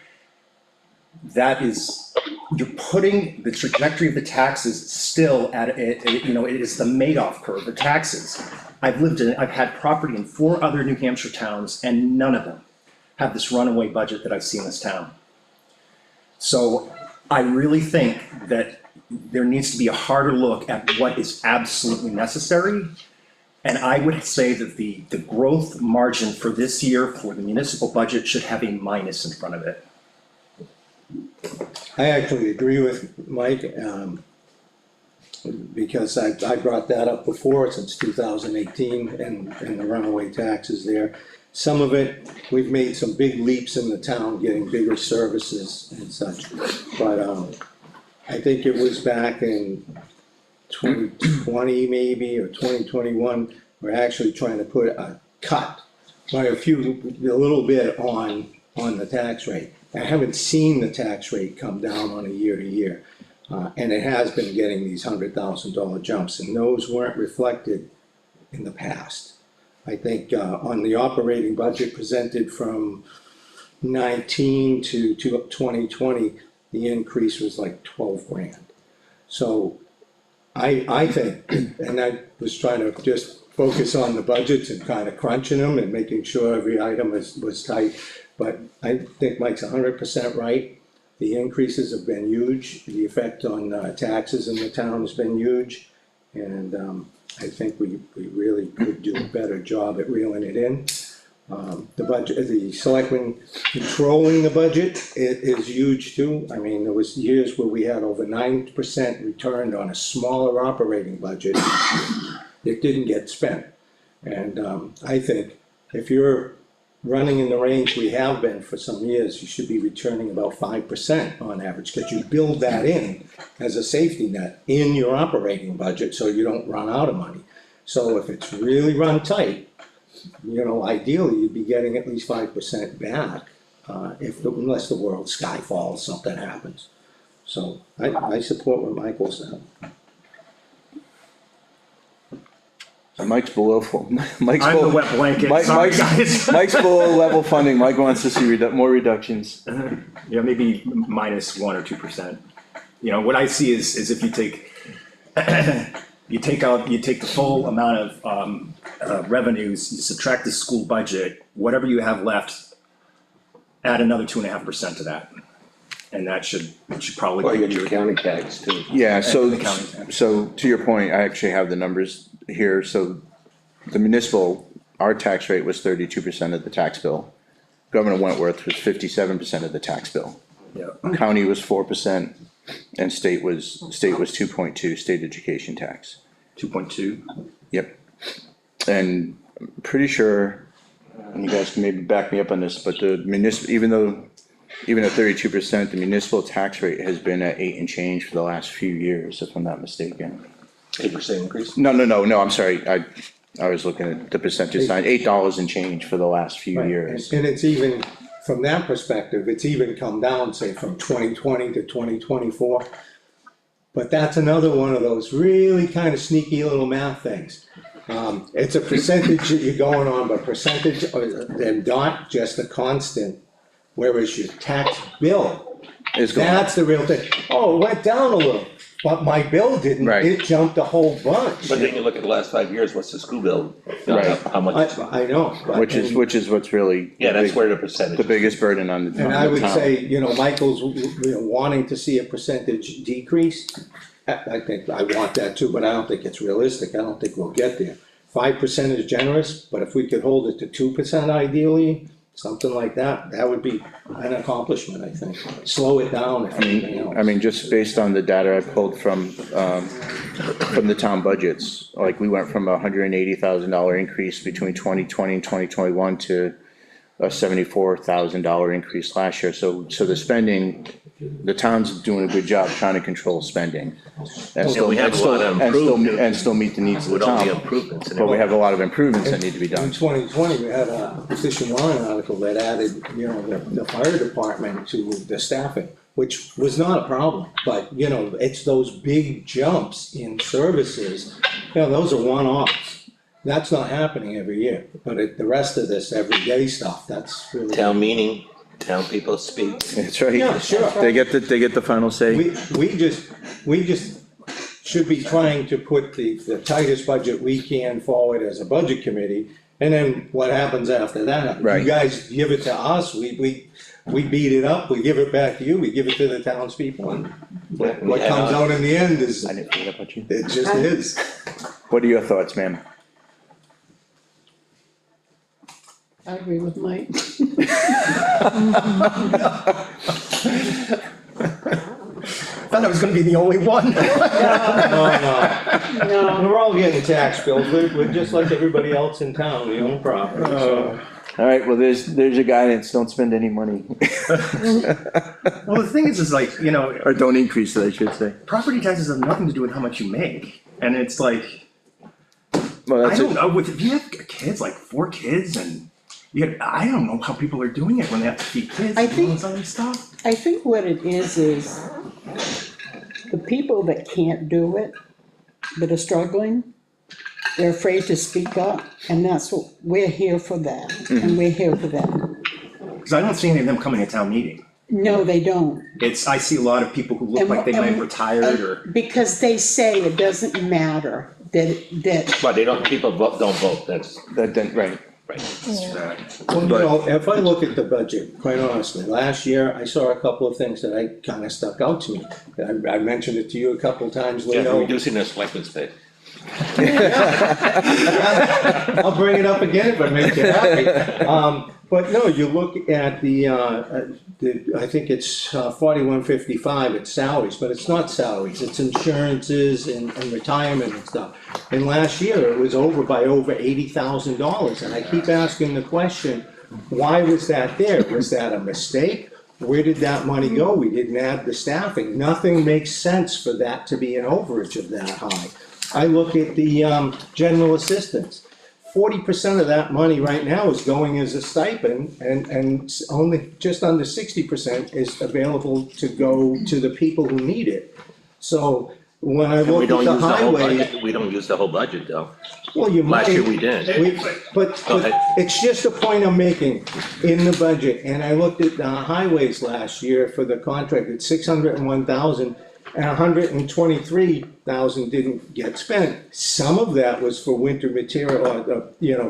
that is, you're putting the trajectory of the taxes still at, you know, it is the Madoff curve, the taxes. I've had property in 4 other New Hampshire towns, and none of them have this runaway budget that I see in this town. So I really think that there needs to be a harder look at what is absolutely necessary. And I would say that the growth margin for this year for the municipal budget should have a minus in front of it. I actually agree with Mike, because I brought that up before since 2018 and the runaway taxes there. Some of it, we've made some big leaps in the town, getting bigger services and such. But I think it was back in 2020 maybe, or 2021, we're actually trying to put a cut by a little bit on the tax rate. I haven't seen the tax rate come down on a year to year. And it has been getting these $100,000 jumps, and those weren't reflected in the past. I think on the operating budget presented from 19 to 2020, the increase was like 12 grand. So I think, and I was trying to just focus on the budgets and kind of crunching them and making sure every item was tight, but I think Mike's 100% right. The increases have been huge. The effect on taxes in the town has been huge. And I think we really could do a better job at reeling it in. The budget, the selectmen controlling the budget, it is huge too. I mean, there was years where we had over 9% returned on a smaller operating budget. It didn't get spent. And I think if you're running in the range we have been for some years, you should be returning about 5% on average, because you build that in as a safety net in your operating budget so you don't run out of money. So if it's really run tight, you know, ideally you'd be getting at least 5% back, unless the world sky falls, something happens. So I support what Michael said. Mike's below, Mike's I'm the below, wet blanket, Mike- sorry Mike's- guys. Mike's below level funding. Mike wants to see more reductions. Yeah, maybe minus 1 or 2%. You know, what I see is if you take, you take the full amount of revenues, you subtract the school budget, whatever you have left, add another 2.5% to that. And that should probably. Well, you got your county tax too. Yeah, so, the county tax. so to your point, I actually have the numbers here. So the municipal, our tax rate was 32% of the tax bill. Governor Wentworth was 57% of the tax bill. Yeah. County was 4%, and state was 2.2, state education tax. 2.2. Yep. And I'm pretty sure, and you guys can maybe back me up on this, but the municipal, even though even at 32%, the municipal tax rate has been at 8 and change for the last few years, if I'm not mistaken. 8% increase? No, I'm sorry, I was looking at the percentage sign, $8 and change for the last few Right, years. and it's even, from that perspective, it's even come down, say, from 2020 to 2024. But that's another one of those really kind of sneaky little math things. It's a percentage that you're going on, but percentage, and not just a constant, whereas your tax bill, It's going up. that's the real thing. Oh, it went down a little, but my bill didn't, Right. it jumped a whole bunch. But then you look at the last 5 years, what's the school bill? Right. How much? I know, but. Which is what's really. Yeah, that's the where the percentage. biggest burden on the And I would town. say, Michael's, wanting to see a percentage decrease. I think, I want that too, but I don't think it's realistic, I don't think we'll get there. 5% is generous, but if we could hold it to 2% ideally, something like that, that would be an accomplishment, I think. Slow it down if anything else. I mean, just based on the data I pulled from the town budgets, like we went from $180,000 increase between 2020 and 2021 to a $74,000 increase last year, so the spending, the town's doing a good job trying to control spending. And still, we have a lot of improvement. and still meet the needs of the With all the town, improvements. in but we it. have a lot of improvements that need to be In done. 2020, we had a petition warrant article that added, the fire department to the staffing, which was not a problem, but, it's those big jumps in services, those are one-offs. That's not happening every year, but the rest of this everyday stuff, that's really. Town meeting, town people speak. That's right. Yeah, sure. They get the final say. We just should be trying to put the tightest budget we can forward as a budget committee, and then what happens after that? Right. You guys give it to us, we beat it up, we give it back to you, we give it to the townspeople, and what comes out in the end is, I didn't forget about you. it just is. What are your thoughts, ma'am? I agree with Mike. Thought I was gonna be the only one. No, we're all getting tax bills, we're just like everybody else in town, we own property, so. All right, well, there's your guidance, don't spend any money. Well, the thing is like, Or don't increase it, I should say. property taxes have nothing to do with how much you make. And it's like, Well, I that's don't it. know, if you have kids, like 4 kids, and I don't know how people are doing it when they have to feed kids I and all think- this other stuff. I think what it is the people that can't do it, that are struggling, they're afraid to speak up, and that's what, we're here for that, and we're here for them. Cause I don't see any of them coming to town meeting. No, they don't. I see a lot of people who look And- like they might and- have retired or. Because they say it doesn't matter, that, But people don't vote, that's Right. right. Well, if I look at the budget, quite honestly, last year, I saw a couple of things that kinda stuck out to me. I mentioned it to you a couple times, Yeah, Leo. reducing the selectmen's pay. I'll bring it up again if it makes you happy. But no, you look at I think it's 4155, it's salaries, but it's not salaries, it's insurances and retirement and stuff. And last year, it was by over $80,000, and I keep asking the question, why was that there? Was that a mistake? Where did that money go? We didn't add the staffing. Nothing makes sense for that to be an overage of that high. I look at the general assistance. 40% of that money right now is going as a stipend, and only just under 60% is available to go to the people who need it. So when I And we look at don't the use the whole highway, budget, we don't use the whole budget though. well, you might. Last year we did. But Go ahead. it's just a point I'm making in the budget, and I looked at highways last year for the contract, it's 601,000, and 123,000 didn't get spent. Some of that was for winter material,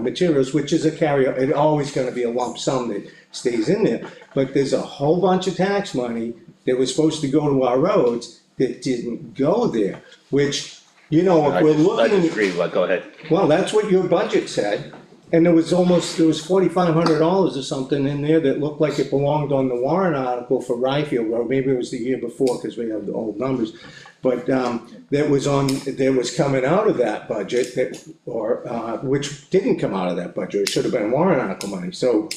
materials, which is a carryover, it's always gonna be a lump sum that stays in there. But there's a whole bunch of tax money that was supposed to go to our roads that didn't go there, which, if we're I looking. disagree, but go ahead. Well, that's what your budget said, and there was $4,500 or something in there that looked like it belonged on the warrant article for Ryfield, or maybe it was the year before, cause we have the old numbers. But, that was coming out of that budget, which didn't come out of that budget, it should have been warrant article money, so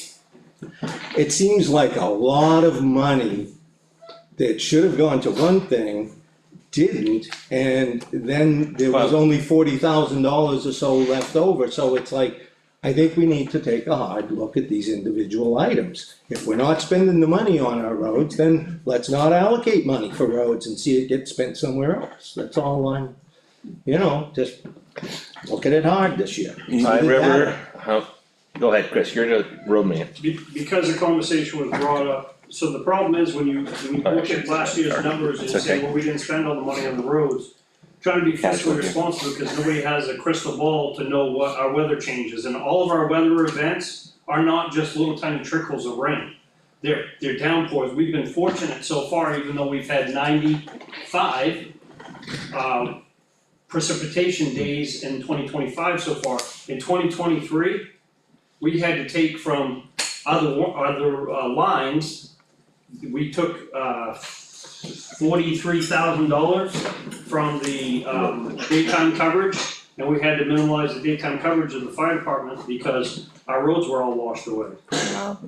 It seems like a lot of money that should have gone to one thing didn't, and then there was Well- only $40,000 or so left over, so it's like, I think we need to take a hard look at these individual items. If we're not spending the money on our roads, then let's not allocate money for roads and see it get spent somewhere else. That's all I'm, just look at it hard this year. High River, go ahead, Chris, you're the road man. Because the conversation was brought up, so the problem is when you look at last year's numbers and It's say, okay. well, we didn't spend all the money on the roads. Trying to be fiscally responsible because nobody has a crystal ball to know what our weather changes, and all of our weather events are not just little tiny trickles of rain. They're downpours. We've been fortunate so far, even though we've had 95 precipitation days in 2025 so far. In 2023, we had to take from other lines. We took $43,000 from the daytime coverage, and we had to minimize the daytime coverage of the fire department because our roads were all washed away.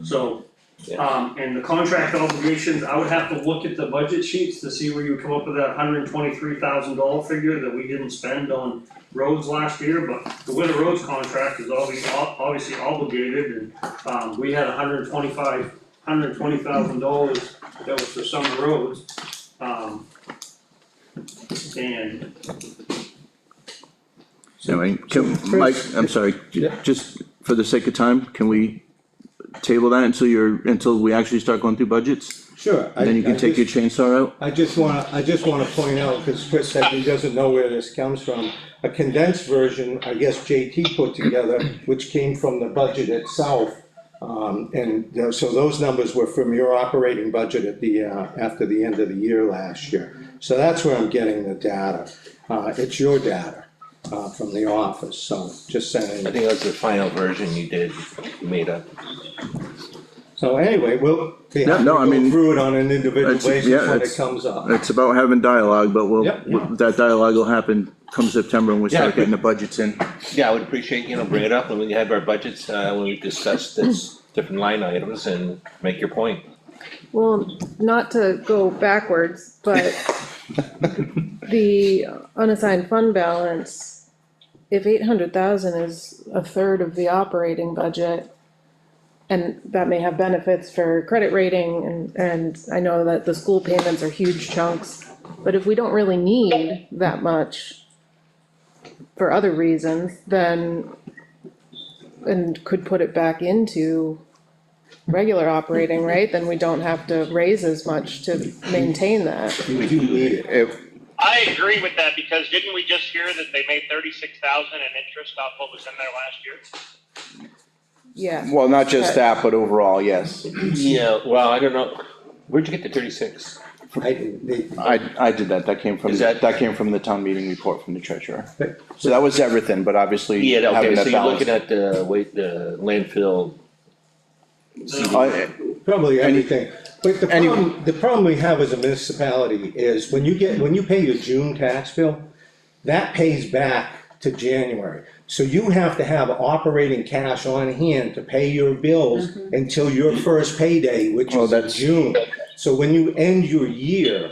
So, and the contract obligations, I would have to look at the budget sheets to see where you come up with that $123,000 figure that we didn't spend on roads last year, but the winter roads contract is obviously obligated, and we had $120,000 that was for summer roads. And Anyway, Mike, I'm sorry, just for the sake of time, can we table that until we actually start going through budgets? Sure. And then you can take your chainsaw out? I just wanna point out, because Chris said he doesn't know where this comes from, a condensed version, I guess JT put together, which came from the budget itself. So those numbers were from your operating budget after the end of the year last year. So that's where I'm getting the data. It's your data, from the office, so just saying. I think that was the final version you made up. So anyway, we'll be Yeah, happy no, to I go mean, through it on an individual it's- basis yeah, when it it's- comes up. It's about having dialogue, but Yep. that dialogue will happen come September when we Yeah, start getting the budgets in. Yeah, I would appreciate, bring it up when we have our budgets, when we discuss this different line items and make your point. Well, not to go backwards, but the unassigned fund balance, if 800,000 is a third of the operating budget, and that may have benefits for credit rating, and I know that the school payments are huge chunks, but if we don't really need that much for other reasons, then, and could put it back into regular operating, right, then we don't have to raise as much to maintain that. You do need it. I agree with that, because didn't we just hear that they made 36,000 in interest off what was in there last year? Yeah, Well, not just that, but overall, yes. Yeah, well, I don't know, where'd you get the 36? I did that came from, Is that- came from the town meeting report from the treasurer. So that was everything, but obviously Yeah, okay, having so that you're balance. looking at the landfill. Probably everything, but Any- the problem we have as a municipality is when you pay your June tax bill, that pays back to January. So you have to have operating cash on hand to pay your bills until your first payday, which Well, is in that's- June. So when you end your year,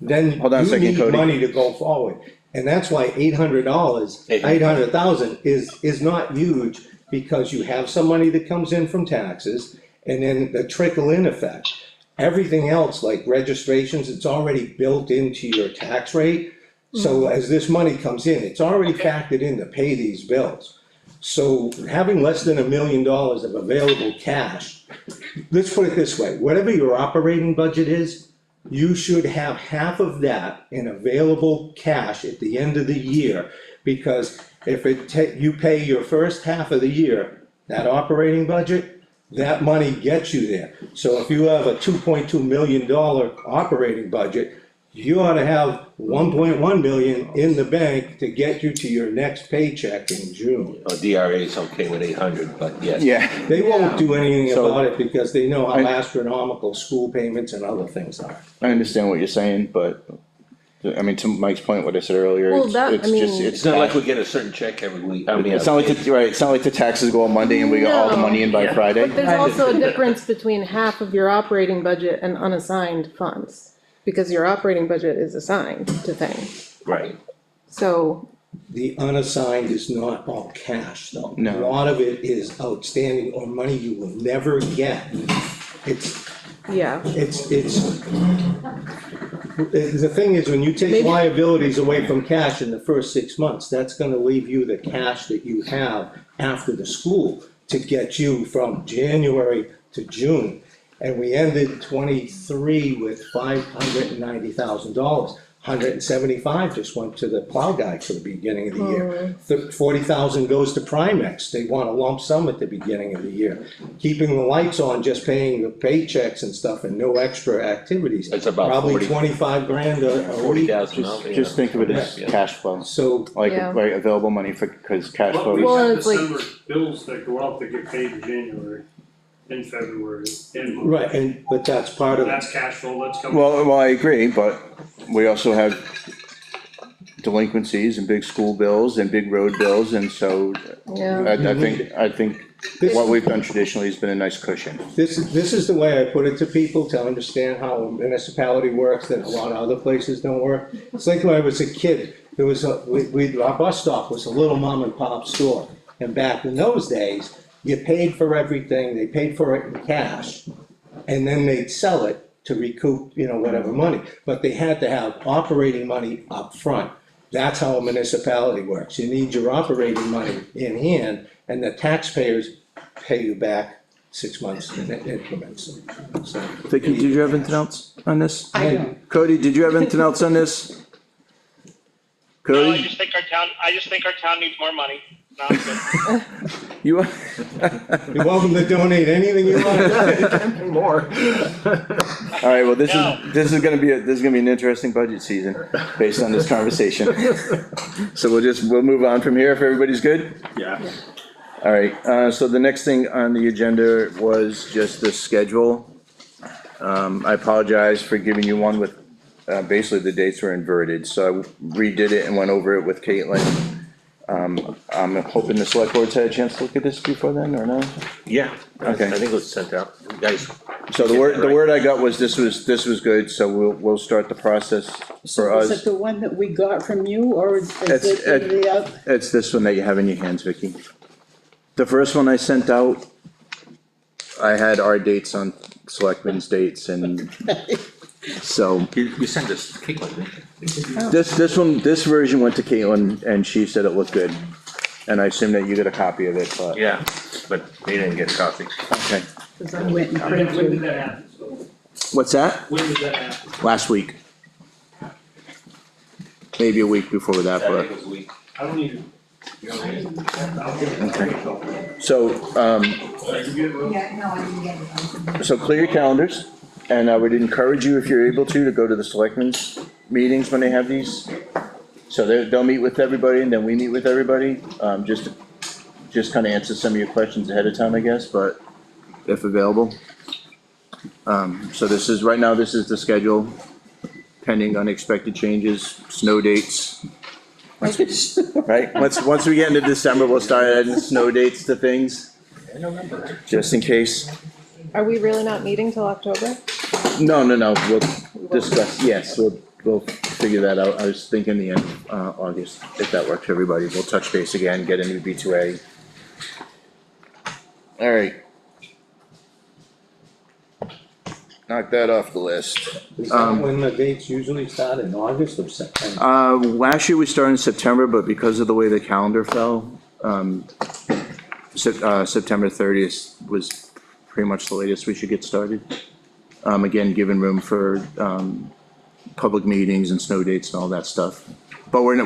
then Hold on a you second, need Cody. money to go forward. And that's why $800, 800,000 is not huge, because you have some money that comes in from taxes, and then the trickle-in effect. Everything else, like registrations, it's already built into your tax rate. So as this money comes in, it's already factored in to pay these bills. So having less than $1 million of available cash, let's put it this way, whatever your operating budget is, you should have half of that in available cash at the end of the year. Because if you pay your first half of the year, that operating budget, that money gets you there. So if you have a $2.2 million operating budget, you ought to have 1.1 million in the bank to get you to your next paycheck in June. Oh, DRA is okay with 800, but yes. Yeah, They won't do anything So- about it because they know how I- astronomical school payments and other things are. I understand what you're saying, but I mean, to Mike's point, what I said earlier, Well, it's, that- it's I mean- just, It's not like we get a certain check every week. How many It's not like, hours? right, it's not like the taxes go on Monday and we got all the money in by No. Friday. But there's also a difference between half of your operating budget and unassigned funds, because your operating budget is assigned to things. Right. So, The unassigned is not all cash though. No. A lot of it is outstanding or money you will never get. It's, yeah, the thing is, when you take Maybe- liabilities away from cash in the first 6 months, that's gonna leave you the cash that you have after the school to get you from January to June. And we ended 23 with $590,000. 175 just went to the plow guy for the beginning of the year. 40,000 goes to Primex, they want a lump sum at the beginning of the year. Keeping the lights on, just paying the paychecks and stuff and no extra activities. It's about Probably 40 25 grand a week. 40,000. Just think of it as Yeah. cash flow, So, like, Yeah. like available money for, cause cash Well, flow we is, Well, have it's like- December bills that go out that get paid in January, in February, in March. right, but that's part of, That's cash flow, that's coming. well, I agree, but we also have delinquencies and big school bills and big road bills, and so yeah, I think what we've done traditionally has been a nice cushion. this is the way I put it to people to understand how a municipality works that a lot of other places don't work. It's like when I was a kid, there was our bus stop was a little mom and pop store. And back in those days, you paid for everything, they paid for it in cash, and then they'd sell it to recoup, whatever money. But they had to have operating money up front. That's how a municipality works. You need your operating money in hand, and the taxpayers pay you back 6 months in increments. So, Vicky, did you have anything else on this? I don't. Cody, did you have anything else on this? No, I Cody, just think our town needs more money. No, I'm good. you, You're welcome to donate anything you want. more. Alright, well, this No. is gonna be an interesting budget season, based on this conversation. So we'll move on from here if everybody's good? Yeah. Alright, so the next thing on the agenda was just the schedule. I apologize for giving you one with, basically the dates were inverted, so I redid it and went over it with Caitlin. I'm hoping the select board's had a chance to look at this before then, or no? Yeah. Okay. I think it was sent out. You guys. So the word I got was this was good, so we'll start the process for So is us. it the one that we got from you, or is It's- it the other? It's this one that you have in your hands, Vicky. The first one I sent out, I had our dates on selectmen's dates, and so You sent this to Caitlin, didn't you? this version went to Caitlin, and she said it looked good. And I assume that you got a copy of it, but, Yeah, but they didn't get a copy. okay. Cause I went and When did printed. that happen? So, What's that? when did that happen? Last week. Maybe a week before that, I but. think it was a week. I don't even. So, Did you get it? Yeah, no, I didn't get it. so clear your calendars, and I would encourage you, if you're able to go to the selectmen's meetings when they have these. So they'll meet with everybody, and then we meet with everybody, just kinda answer some of your questions ahead of time, I guess, but if available. So right now, this is the schedule, pending unexpected changes, snow dates, right? Once we get into December, we'll start adding snow dates to things, just in case. are we really not meeting till October? No, we'll discuss, yes, we'll figure that out. I was thinking the end of August, if that works for everybody. We'll touch base again, get a new B2A. Alright. Knock that off the list. Is that when the dates usually start, in August or September? Last year we started in September, but because of the way the calendar fell, September 30th was pretty much the latest we should get started. Again, giving room for, public meetings and snow dates and all that stuff. But we're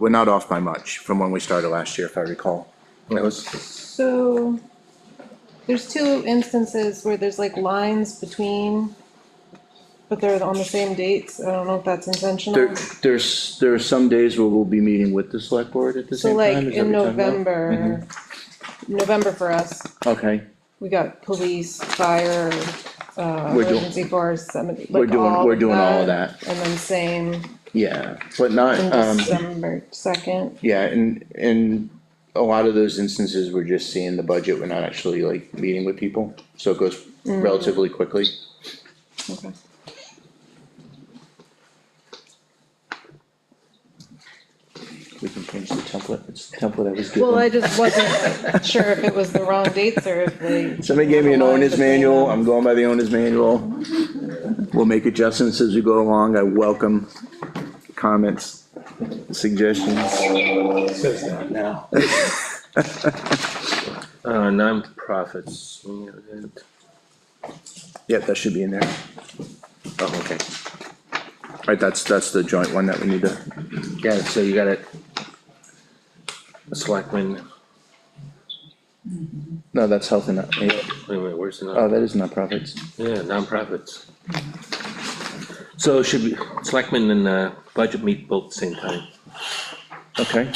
not off by much from when we started last year, if I recall. And it was, So, there's two instances where there's like lines between, but they're on the same dates. I don't know if that's intentional. there are some days where we'll be meeting with the select board at the So same like time. Is that in what you're talking about? November for us, Okay, we got police, fire, We're doing- emergency force, like we're doing all of that. And then same Yeah, but not, in December 2nd. yeah, in a lot of those instances, we're just seeing the budget, we're not actually like meeting with people, so it goes relatively quickly. Okay. We can change the template, it's the template I was given. Well, I just wasn't sure if it was the wrong dates or if they. Somebody gave me an owner's between manual, them. I'm going by the owner's manual. We'll make adjustments as we go along, I welcome comments, suggestions. It says that now. Nonprofits. Yep, that should be in there. Oh, okay. Right, that's the joint one that we need to, Yeah, so you got it. Selectmen, no, that's health and, wait a minute, where's the? oh, that is nonprofits. Yeah, nonprofits. So should we, selectmen and, budget meet both at the same time, Okay,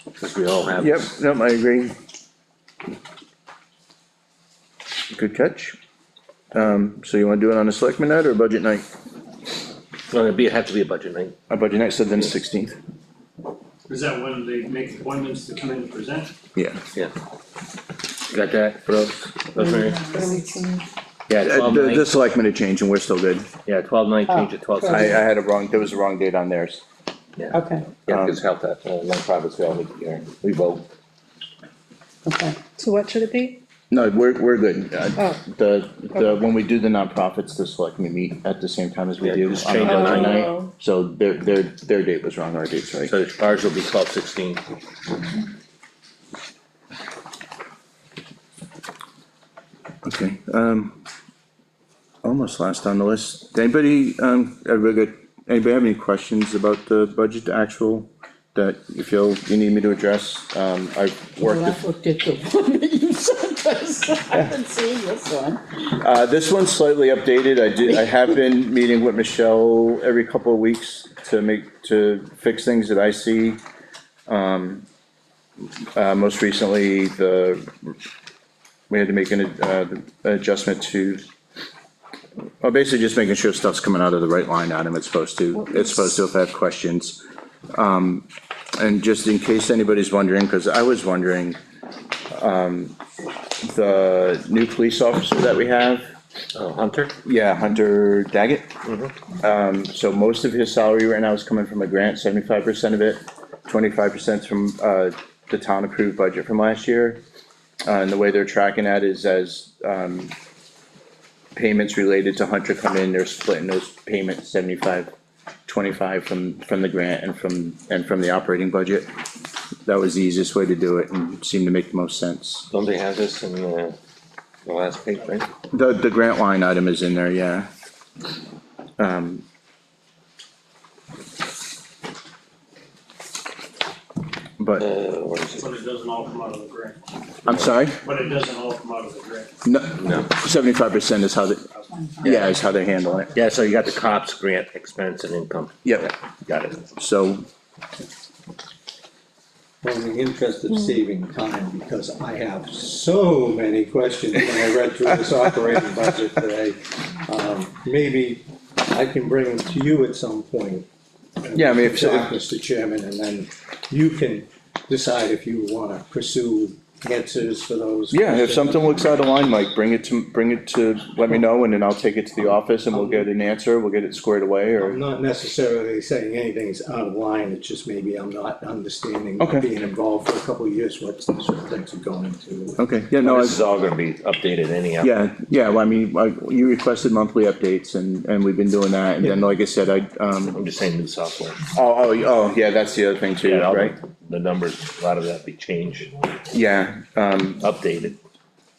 because we all have. yep, no, I agree. Good catch. So you wanna do it on a selectmen night or a budget night? Well, it'd have to be a budget night. A budget night, so then 16th, Is that when they make appointments to come in and present? yeah. You got that, Rosemary? Yeah, The 12/9, selectmen are changing, we're still good. yeah, 12/9, change it 12/7. I had a wrong, there was a wrong date on theirs. Okay, Yeah, because health, nonprofits, we all need to be here, we vote. okay. So what should it be? No, we're good. Oh. When we do the nonprofits, the selectmen meet at the same time as we Yeah, do just on change a it. budget night. Oh. So their date was wrong, our date's right. So ours will be 12/16. Okay, almost last on the list. Anybody, everybody good? Anybody have any questions about the budget, the actual, that you feel you need me to address? I've worked, Well, I've looked at the one that you sent us, I haven't seen this one. this one's slightly updated. I have been meeting with Michelle every couple of weeks to fix things that I see. Most recently, we had to make an adjustment to, well, basically just making sure stuff's coming out of the right line item it's supposed to if I have questions. And just in case anybody's wondering, cause I was wondering, the new police officer that we have, Oh, Hunter? yeah, Hunter Daggett. So most of his salary right now is coming from a grant, 75% of it, 25% from, the town approved budget from last year. And the way they're tracking that is as, payments related to Hunter come in, they're splitting those payments 75-25 from the grant and from the operating budget. That was the easiest way to do it and seemed to make the most sense. Don't they have this in, the last page, right? The grant line item is in there, yeah. But, What is it? But it doesn't all come out of the grant. I'm sorry, But it doesn't all come out of the grant. no, No. 75% is how is how they're handling it. Yeah, so you got the cops, grant, expense and income. Yep, Got it. so, Well, in the interest of saving time, because I have so many questions when I read through this operating budget today, maybe I can bring them to you at some point. Yeah, I mean, if- Talk, Mr. Chairman, and then you can decide if you wanna pursue answers for those. yeah, if questions. something looks out of line, Mike, bring it to, let me know, and then I'll take it to the office and we'll get an answer, we'll get it squared away, I'm or, not necessarily saying anything's out of line, it's just maybe I'm not understanding, Okay. being involved for a couple of years, what certain things are going to. okay, yeah, no, This is all gonna be updated anyhow. yeah, well, I mean, you requested monthly updates and we've been doing that, and then, like I said, I'm just saying new software. oh, yeah, that's the other thing too, Yeah, all right? the numbers, a lot of that be changed, Yeah, updated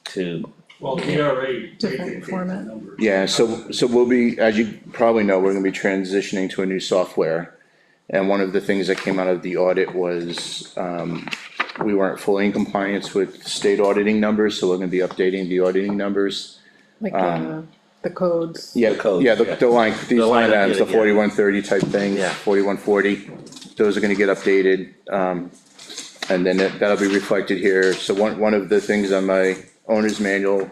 to, Well, DRA. Different format. yeah, so we'll be, as you probably know, we're gonna be transitioning to a new software. And one of the things that came out of the audit was, we weren't fully in compliance with state auditing numbers, so we're gonna be updating the auditing numbers. Like, the codes. Yeah, codes, yeah, yeah. the line, these The line line items, the yeah. 4130 type things, Yeah. 4140, those are gonna get updated. And then that'll be reflected here. So one of the things on my owner's manual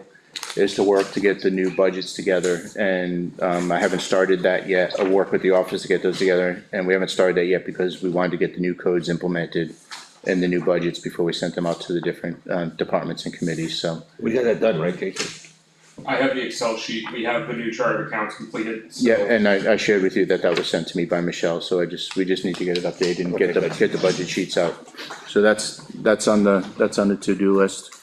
is to work to get the new budgets together. And, I haven't started that yet. I work with the office to get those together, and we haven't started that yet because we wanted to get the new codes implemented and the new budgets before we sent them out to the different, departments and committees, so. We got that done, right, Jason? I have the Excel sheet, we have the new chart of accounts completed, so. Yeah, and I shared with you that was sent to me by Michelle, so we just need to get it updated and get the budget sheets out. So that's on the to-do list.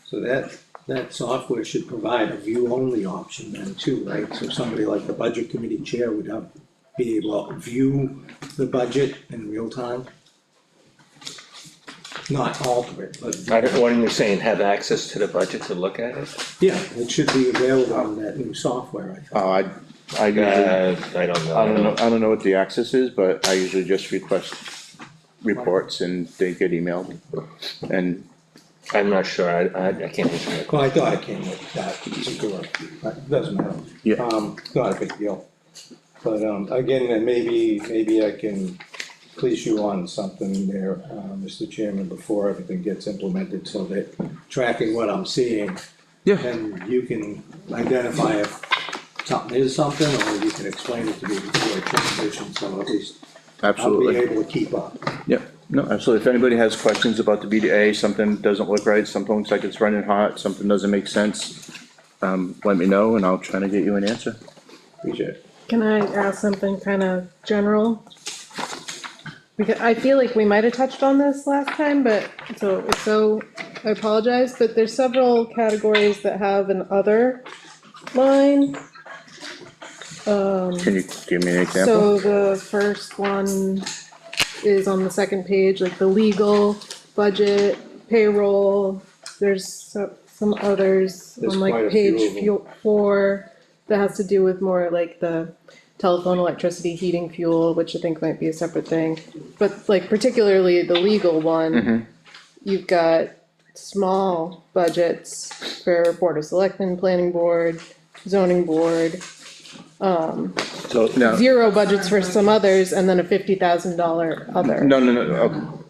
So that software should provide a view-only option then too, right? So somebody like the budget committee chair would be able to view the budget in real time? Not alter it, but. I don't, what are you saying, have access to the budget to look at it? Yeah, it should be available on that new software, I think. Oh, I usually, I don't know. I don't know what the access is, but I usually just request reports and they get emailed. And I'm not sure, I can't answer that. Well, I thought it came with that particular, but it doesn't matter. Yeah. Not a big deal. But, again, then maybe I can please you on something there, Mr. Chairman, before everything gets implemented, so that tracking what I'm seeing. Yeah. And you can identify if something is something, or you can explain it to me before I transition, so at least I'll absolutely. be able to keep up. Yep, no, absolutely. If anybody has questions about the BDA, something doesn't look right, something looks like it's running hot, something doesn't make sense, let me know and I'll try to get you an answer. Appreciate it. Can I ask something kind of general? Because I feel like we might have touched on this last time, but so I apologize, but there's several categories that have an other line. Can you give me an example? So the first one is on the second page, like the legal, budget, payroll, there's some others There's on quite like a few page of them. 4 that has to do with more like the telephone, electricity, heating, fuel, which I think might be a separate thing. But like particularly the legal one, you've got small budgets for Board of Selectmen, Planning Board, Zoning Board. So, No, Zero budgets for some others, and then a $50,000 other. no,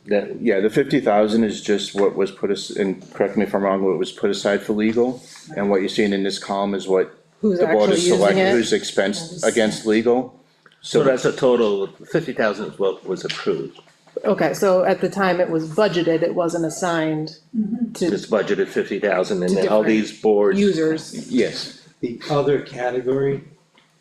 okay. Yeah, the 50,000 is just what was and correct me if I'm wrong, what was put aside for legal. And what you're seeing in this column is what Who's the Board of actually using Selectmen, it? who's expensed against legal. so that's a total, 50,000 is what was approved, Okay, so at the time it was budgeted, it wasn't assigned to it's budgeted 50,000 and To then all different these boards. users. Yes, The other category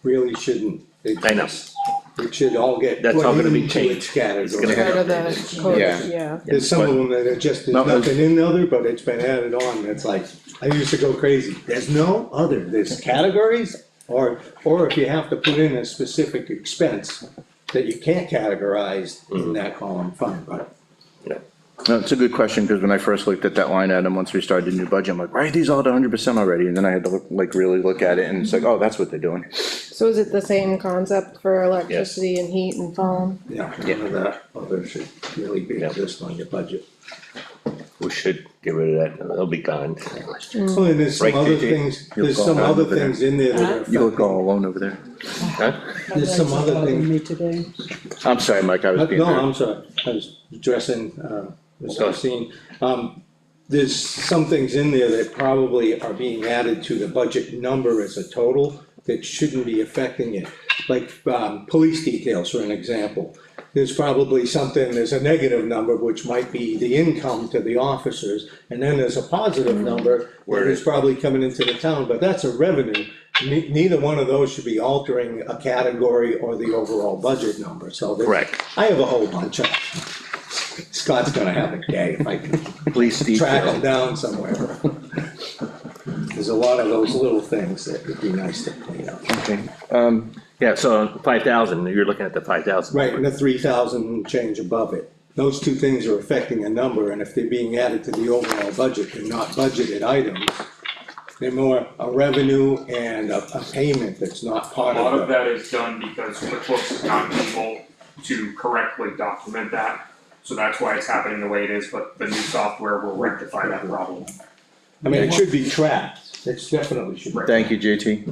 really shouldn't I know. exist. It should all get That's put all gonna be into changed. its category. gonna Part of the code, Yeah. yeah. There's some of them that are just, there's No, there's- nothing in the other, but it's been added on, it's like, I used to go crazy, there's no other, there's categories, or if you have to put in a specific expense that you can't categorize in that column, fine, but. no, it's a good question, because when I first looked at that line item, once we started the new budget, I'm like, why are these all at 100% already? And then I had to really look at it, and it's like, oh, that's what they're doing. So is it the same concept for electricity and heat and phone? Yeah, none of that other should really be exist on your budget. We should get rid of that, they'll be gone. Well, and there's some Right, other JJ? things, You'll there's fall some down other over there. things in there that are You look affecting. all alone over there. Huh? There's some other Bothering things. me today. I'm sorry, Mike, I was being No, very. I'm sorry, I was addressing, Ms. Okay. Christine. There's some things in there that probably are being added to the budget number as a total that shouldn't be affecting it. Like, police details, for an example. There's probably something, there's a negative number, which might be the income to the officers, and then there's a positive number, where it's probably coming into the town, but that's a revenue. Neither one of those should be altering a category or the overall budget number, so. Correct. I have a whole bunch of, Scott's gonna have a day if I can Police track them detail, down somewhere. There's a lot of those little things that would be nice to clean up. Okay, yeah, so 5,000, you're looking at the 5,000. Right, and the 3,000 change above it. Those two things are affecting a number, and if they're being added to the overall budget, they're not budgeted items. They're more a revenue and a payment that's not A part lot of of the. that is done because QuickBooks is not able to correctly document that. So that's why it's happening the way it is, but the new software will rectify that problem. I mean, it should be tracked, it's definitely should be. thank you, JT.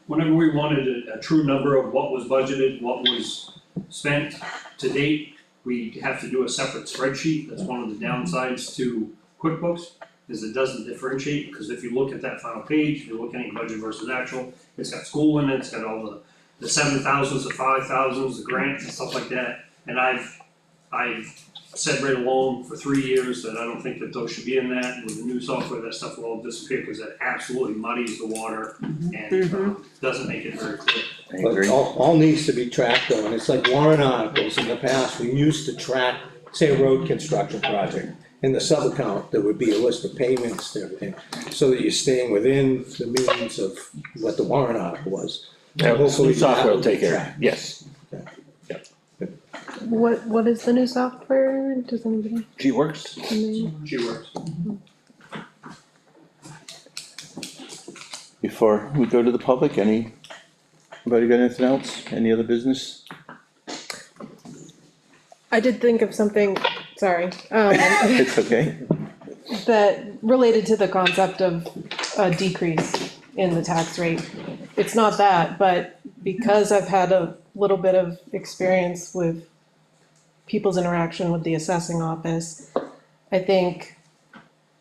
Whenever we wanted a true number of what was budgeted, what was spent to date, we have to do a separate spreadsheet. That's one of the downsides to QuickBooks. is it doesn't differentiate, because if you look at that final page, if you look at any budget versus actual, it's got school limits, got all the 7,000s, the 5,000s, the grants and stuff like that. And I've said right along for 3 years that I don't think that those should be in that, and with the new software, that stuff will all disappear, because that absolutely muddies the water and doesn't make it very clear. I But agree. all needs to be tracked on, it's like warrant articles, in the past, we used to track, say, a road construction project. In the sub-account, there would be a list of payments and everything, so that you're staying within the means of what the warrant article was. Now, Hopefully the software will that take care of it, tracked. yes. What is the new software? Does anybody G-Works? know? She works. Before we go to the public, anybody got anything else? Any other business? I did think of something, sorry, It's okay. that related to the concept of a decrease in the tax rate. It's not that, but because I've had a little bit of experience with people's interaction with the assessing office, I think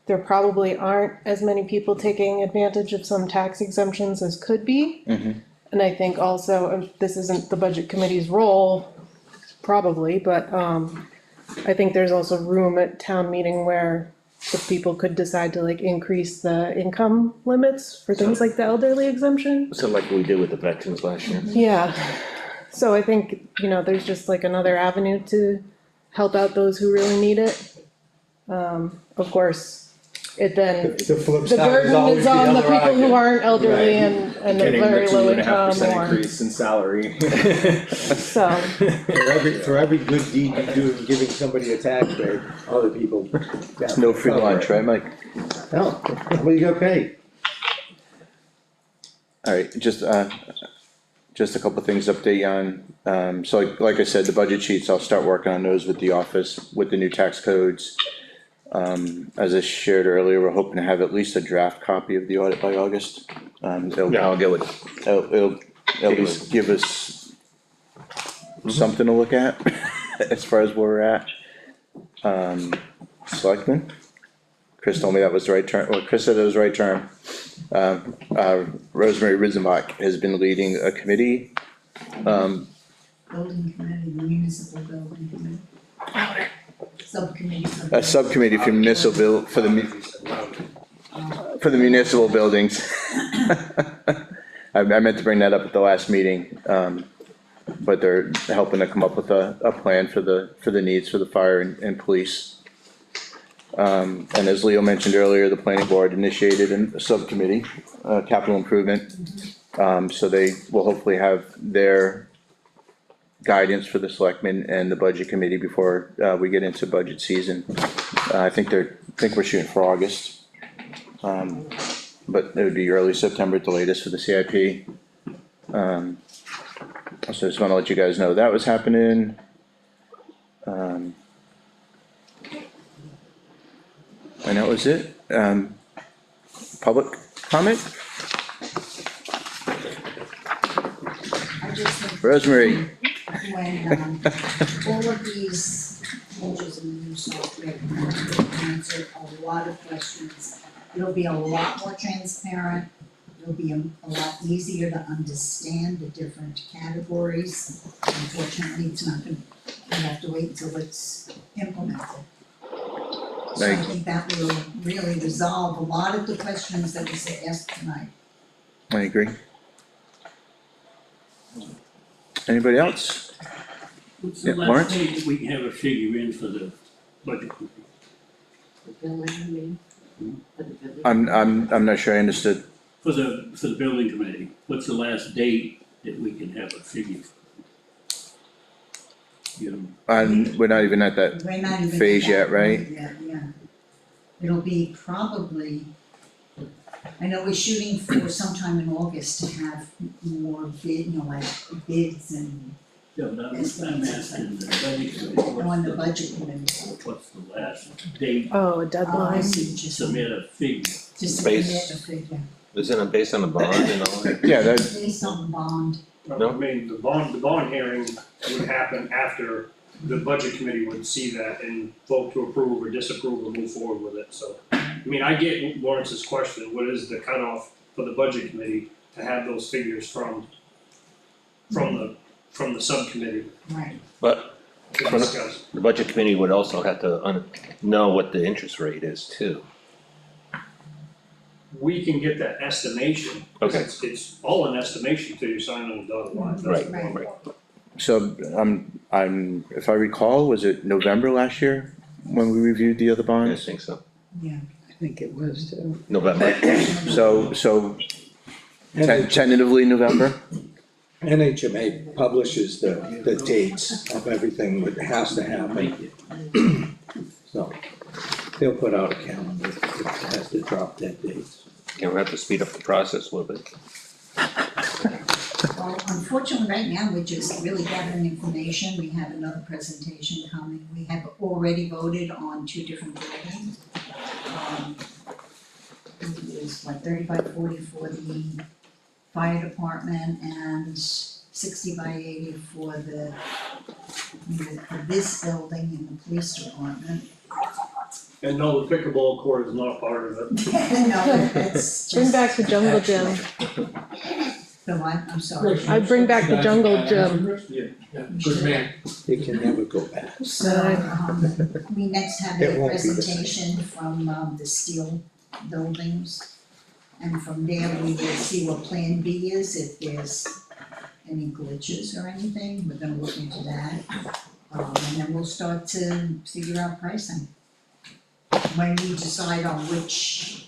there probably aren't as many people taking advantage of some tax exemptions as could be. Mhm. And I think also, this isn't the budget committee's role, probably, but I think there's also room at town meeting where the people could decide to like increase the income limits for things like the elderly exemption. So like we did with the veterans last year. Yeah, so I think, there's just like another avenue to help out those who really need it. Of course, it then, The flip the side is burden always is the on the other people who argument. aren't elderly Right. and Getting very the low 2.5% income or, increase in salary. so. For every good deed you do in giving somebody a tax break, other people. It's no free lunch, right, Mike? No, what you got paid? Alright, just a couple things to update you on, so like I said, the budget sheets, I'll start working on those with the office, with the new tax codes. As I shared earlier, we're hoping to have at least a draft copy of the audit by August. Yeah, I'll get with it. It'll at least give us something to look at, as far as where we're at. Selectmen, Chris told me that was the right term, well, Chris said it was the right term. Rosemary Rizenbach has been leading a committee, Building committee, municipal building committee. Subcommittee. a subcommittee for municipal, for the municipal buildings. I meant to bring that up at the last meeting, but they're helping to come up with a plan for the needs for the fire and police. And as Leo mentioned earlier, the planning board initiated a subcommittee, capital improvement. So they will hopefully have their guidance for the selectmen and the budget committee before, we get into budget season. I think we're shooting for August. But it would be early September at the latest for the CIP. So I just wanna let you guys know that was happening. And that was it. Public comment? I just think Rosemary. when, all of these changes in the new software can answer a lot of questions. It'll be a lot more transparent, it'll be a lot easier to understand the different categories. Unfortunately, it's not gonna, we have to wait until it's implemented. So I think that will really resolve a lot of the questions that was asked tonight. I agree. Anybody else? What's Yeah, the Lawrence? last date that we can have a figure in for the budget? I'm not sure I understood. For the building committee, what's the last date that we can have a figure? You know, We're not even at that We're not even. phase at yet, that right? point yet, yeah. It'll be probably, I know we're shooting for sometime in August to have more like bids and yeah, but I'm asking the budget committee, on the what's budget committee. what's the last date Oh, a Oh, I deadline. see what to you're saying. submit a figure? To Space. submit a figure, Isn't it based on the bond and all that? Yeah, that, based on bond. No. I mean, the bond hearing would happen after the budget committee would see that and vote to approve or disapprove or move forward with it, so I mean, I get Lawrence's question, what is the cutoff for the budget committee to have those figures from the subcommittee Right, But to From the- discuss? the budget committee would also have to know what the interest rate is too. We can get that estimation, 'cause Okay. it's all an estimation till you sign on the dotted line. That's Right, Right. right. So, if I recall, was it November last year when we reviewed the other I bonds? think so. I think it was too. November. So tentatively November? NHMA publishes the dates of everything that has to happen. So they'll put out a calendar that has to drop dead dates. Can we have to speed up the process a little bit? well, unfortunately, right now, we're just really gathering information, we have another presentation coming, we have already voted on 2 different buildings. It is like 3540 for the fire department and 60/80 for this building in the police department. And no, the pickleball court is not part of it. No, that's Bring just, back the jungle gym. the what, I'm sorry. I bring back the jungle gym. Good man. It can never go back. So, we next have It a won't be the same. presentation from, the steel buildings. And from there, we will see what Plan B is, if there's any glitches or anything, we're gonna look into that. And then we'll start to figure out pricing. When we decide on which,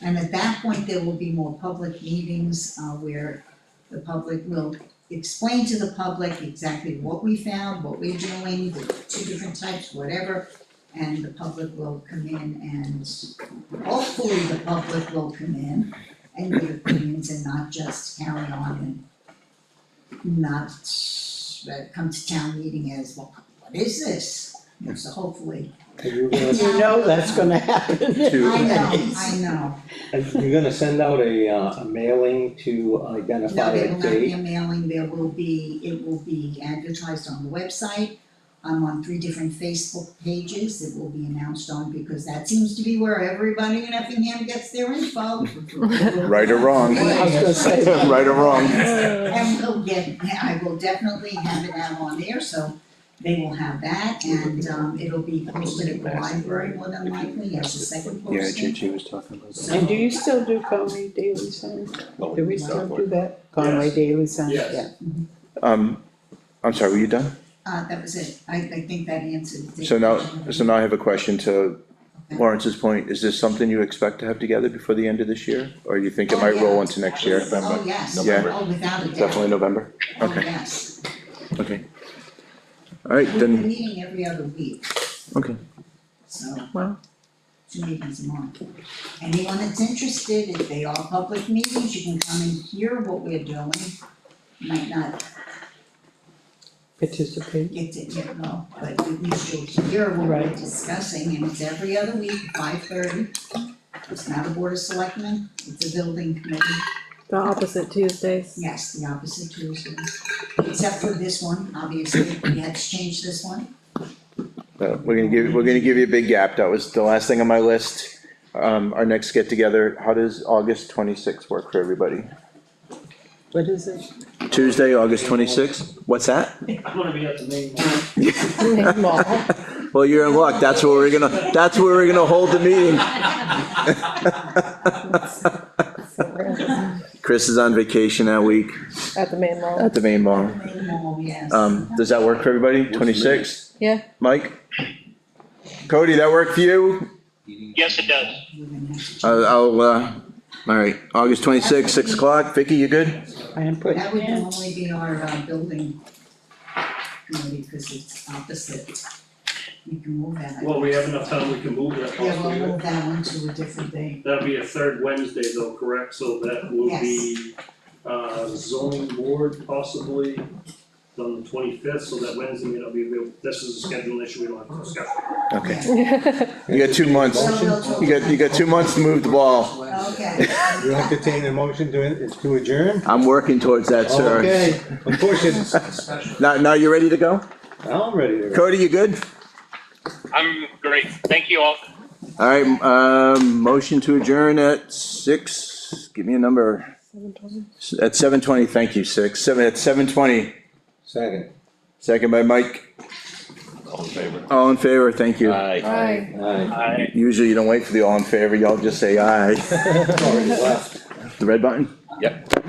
and at that point, there will be more public meetings, where the public will explain to the public exactly what we found, what we're doing, the 2 different types, whatever. And the public will come in and hopefully the public will come in and give opinions and not just carry on and not come to town meeting as, well, what is this? So hopefully, Are you gonna, You know that's gonna happen. I know, are you gonna send out a mailing to identify No, there a will not be date? a mailing, it will be advertised on the website. On 3 different Facebook pages, it will be announced on, because that seems to be where everybody in Effingham gets their info. Right or wrong? I was gonna say that. Right or wrong? And I will definitely have it out on there, so they will have that, and it'll be posted at the library more than likely as a second Yeah, posting. Gigi was talking about that. And do you still do Conway Daily Sun? Oh, Do we still do that? Conway Yes. Daily Sun, Yes. yeah. I'm sorry, were you done? That was it, I think that answered the So now question. I have a question to Lawrence's point, is this something you expect to have together before the end of this year? Or you think it Oh, might roll yeah. into next year? Oh, yes, November. oh, without a doubt. Definitely November? Oh, Okay, yes. okay. Alright, We're then, meeting every other week, okay. so. Wow. 2 meetings a month. Anyone that's interested, if they are public meetings, you can come and hear what we're doing. Might not Participate. get to, know, but at least you'll hear what we're Right. discussing, and it's every other week, 5:30. It's not a board of selectmen, it's a building committee, The opposite Tuesdays. yes, the opposite Tuesdays. Except for this one, obviously, we had to change this one. We're gonna give you a big gap, that was the last thing on my list. Our next get together, how does August 26th work for everybody? What is it? Tuesday, August 26th, what's that? I'm gonna be at the main one. Mall. Well, you're in luck, that's where we're gonna hold the meeting. Chris is on vacation that week At the main mall. at the main bar. Main mall, yes. Does that work for everybody, 26th? Yeah. Mike? Cody, that work for you? Yes, it does. We're gonna have to Alright, August 26th, 6 o'clock, Vicky, you good? I am putting That would in. normally be our building committee, because it's opposite. We can move that. Well, we have enough time, we can move that Yeah, we'll possibly. move that one to a different day. That'll be a 3rd Wednesday though, correct? So that will be, zoning board possibly on the 25th, so that Wednesday may not be available. This is a scheduling issue, we don't have to discuss. Okay. You got 2 months, you got 2 months to move the ball. Okay. You entertain a motion to adjourn? I'm working towards that, sir. Okay, unfortunately, Now you ready to go? I'm ready to. Cody, you good? I'm great. Thank you all. All right, motion to adjourn at 6, give me a number. 7:20. At 7:20, thank you, 6, at 7:20. Second. Second by Mike. All in favor? All in favor, thank you. Aye. Aye. Aye. Usually you don't wait for the all in favor, y'all just say aye. Already left. The red button? Yep.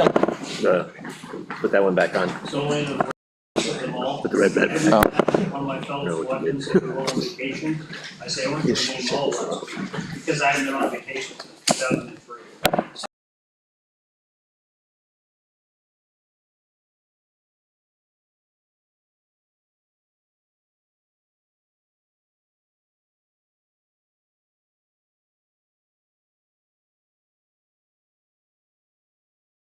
No. Put that one back on. So in a put them all. Put the red button. Every Oh. time one of my fellow selectmen said we were on vacation, I say I went to the main hall last week, because I haven't been on vacation since 2010.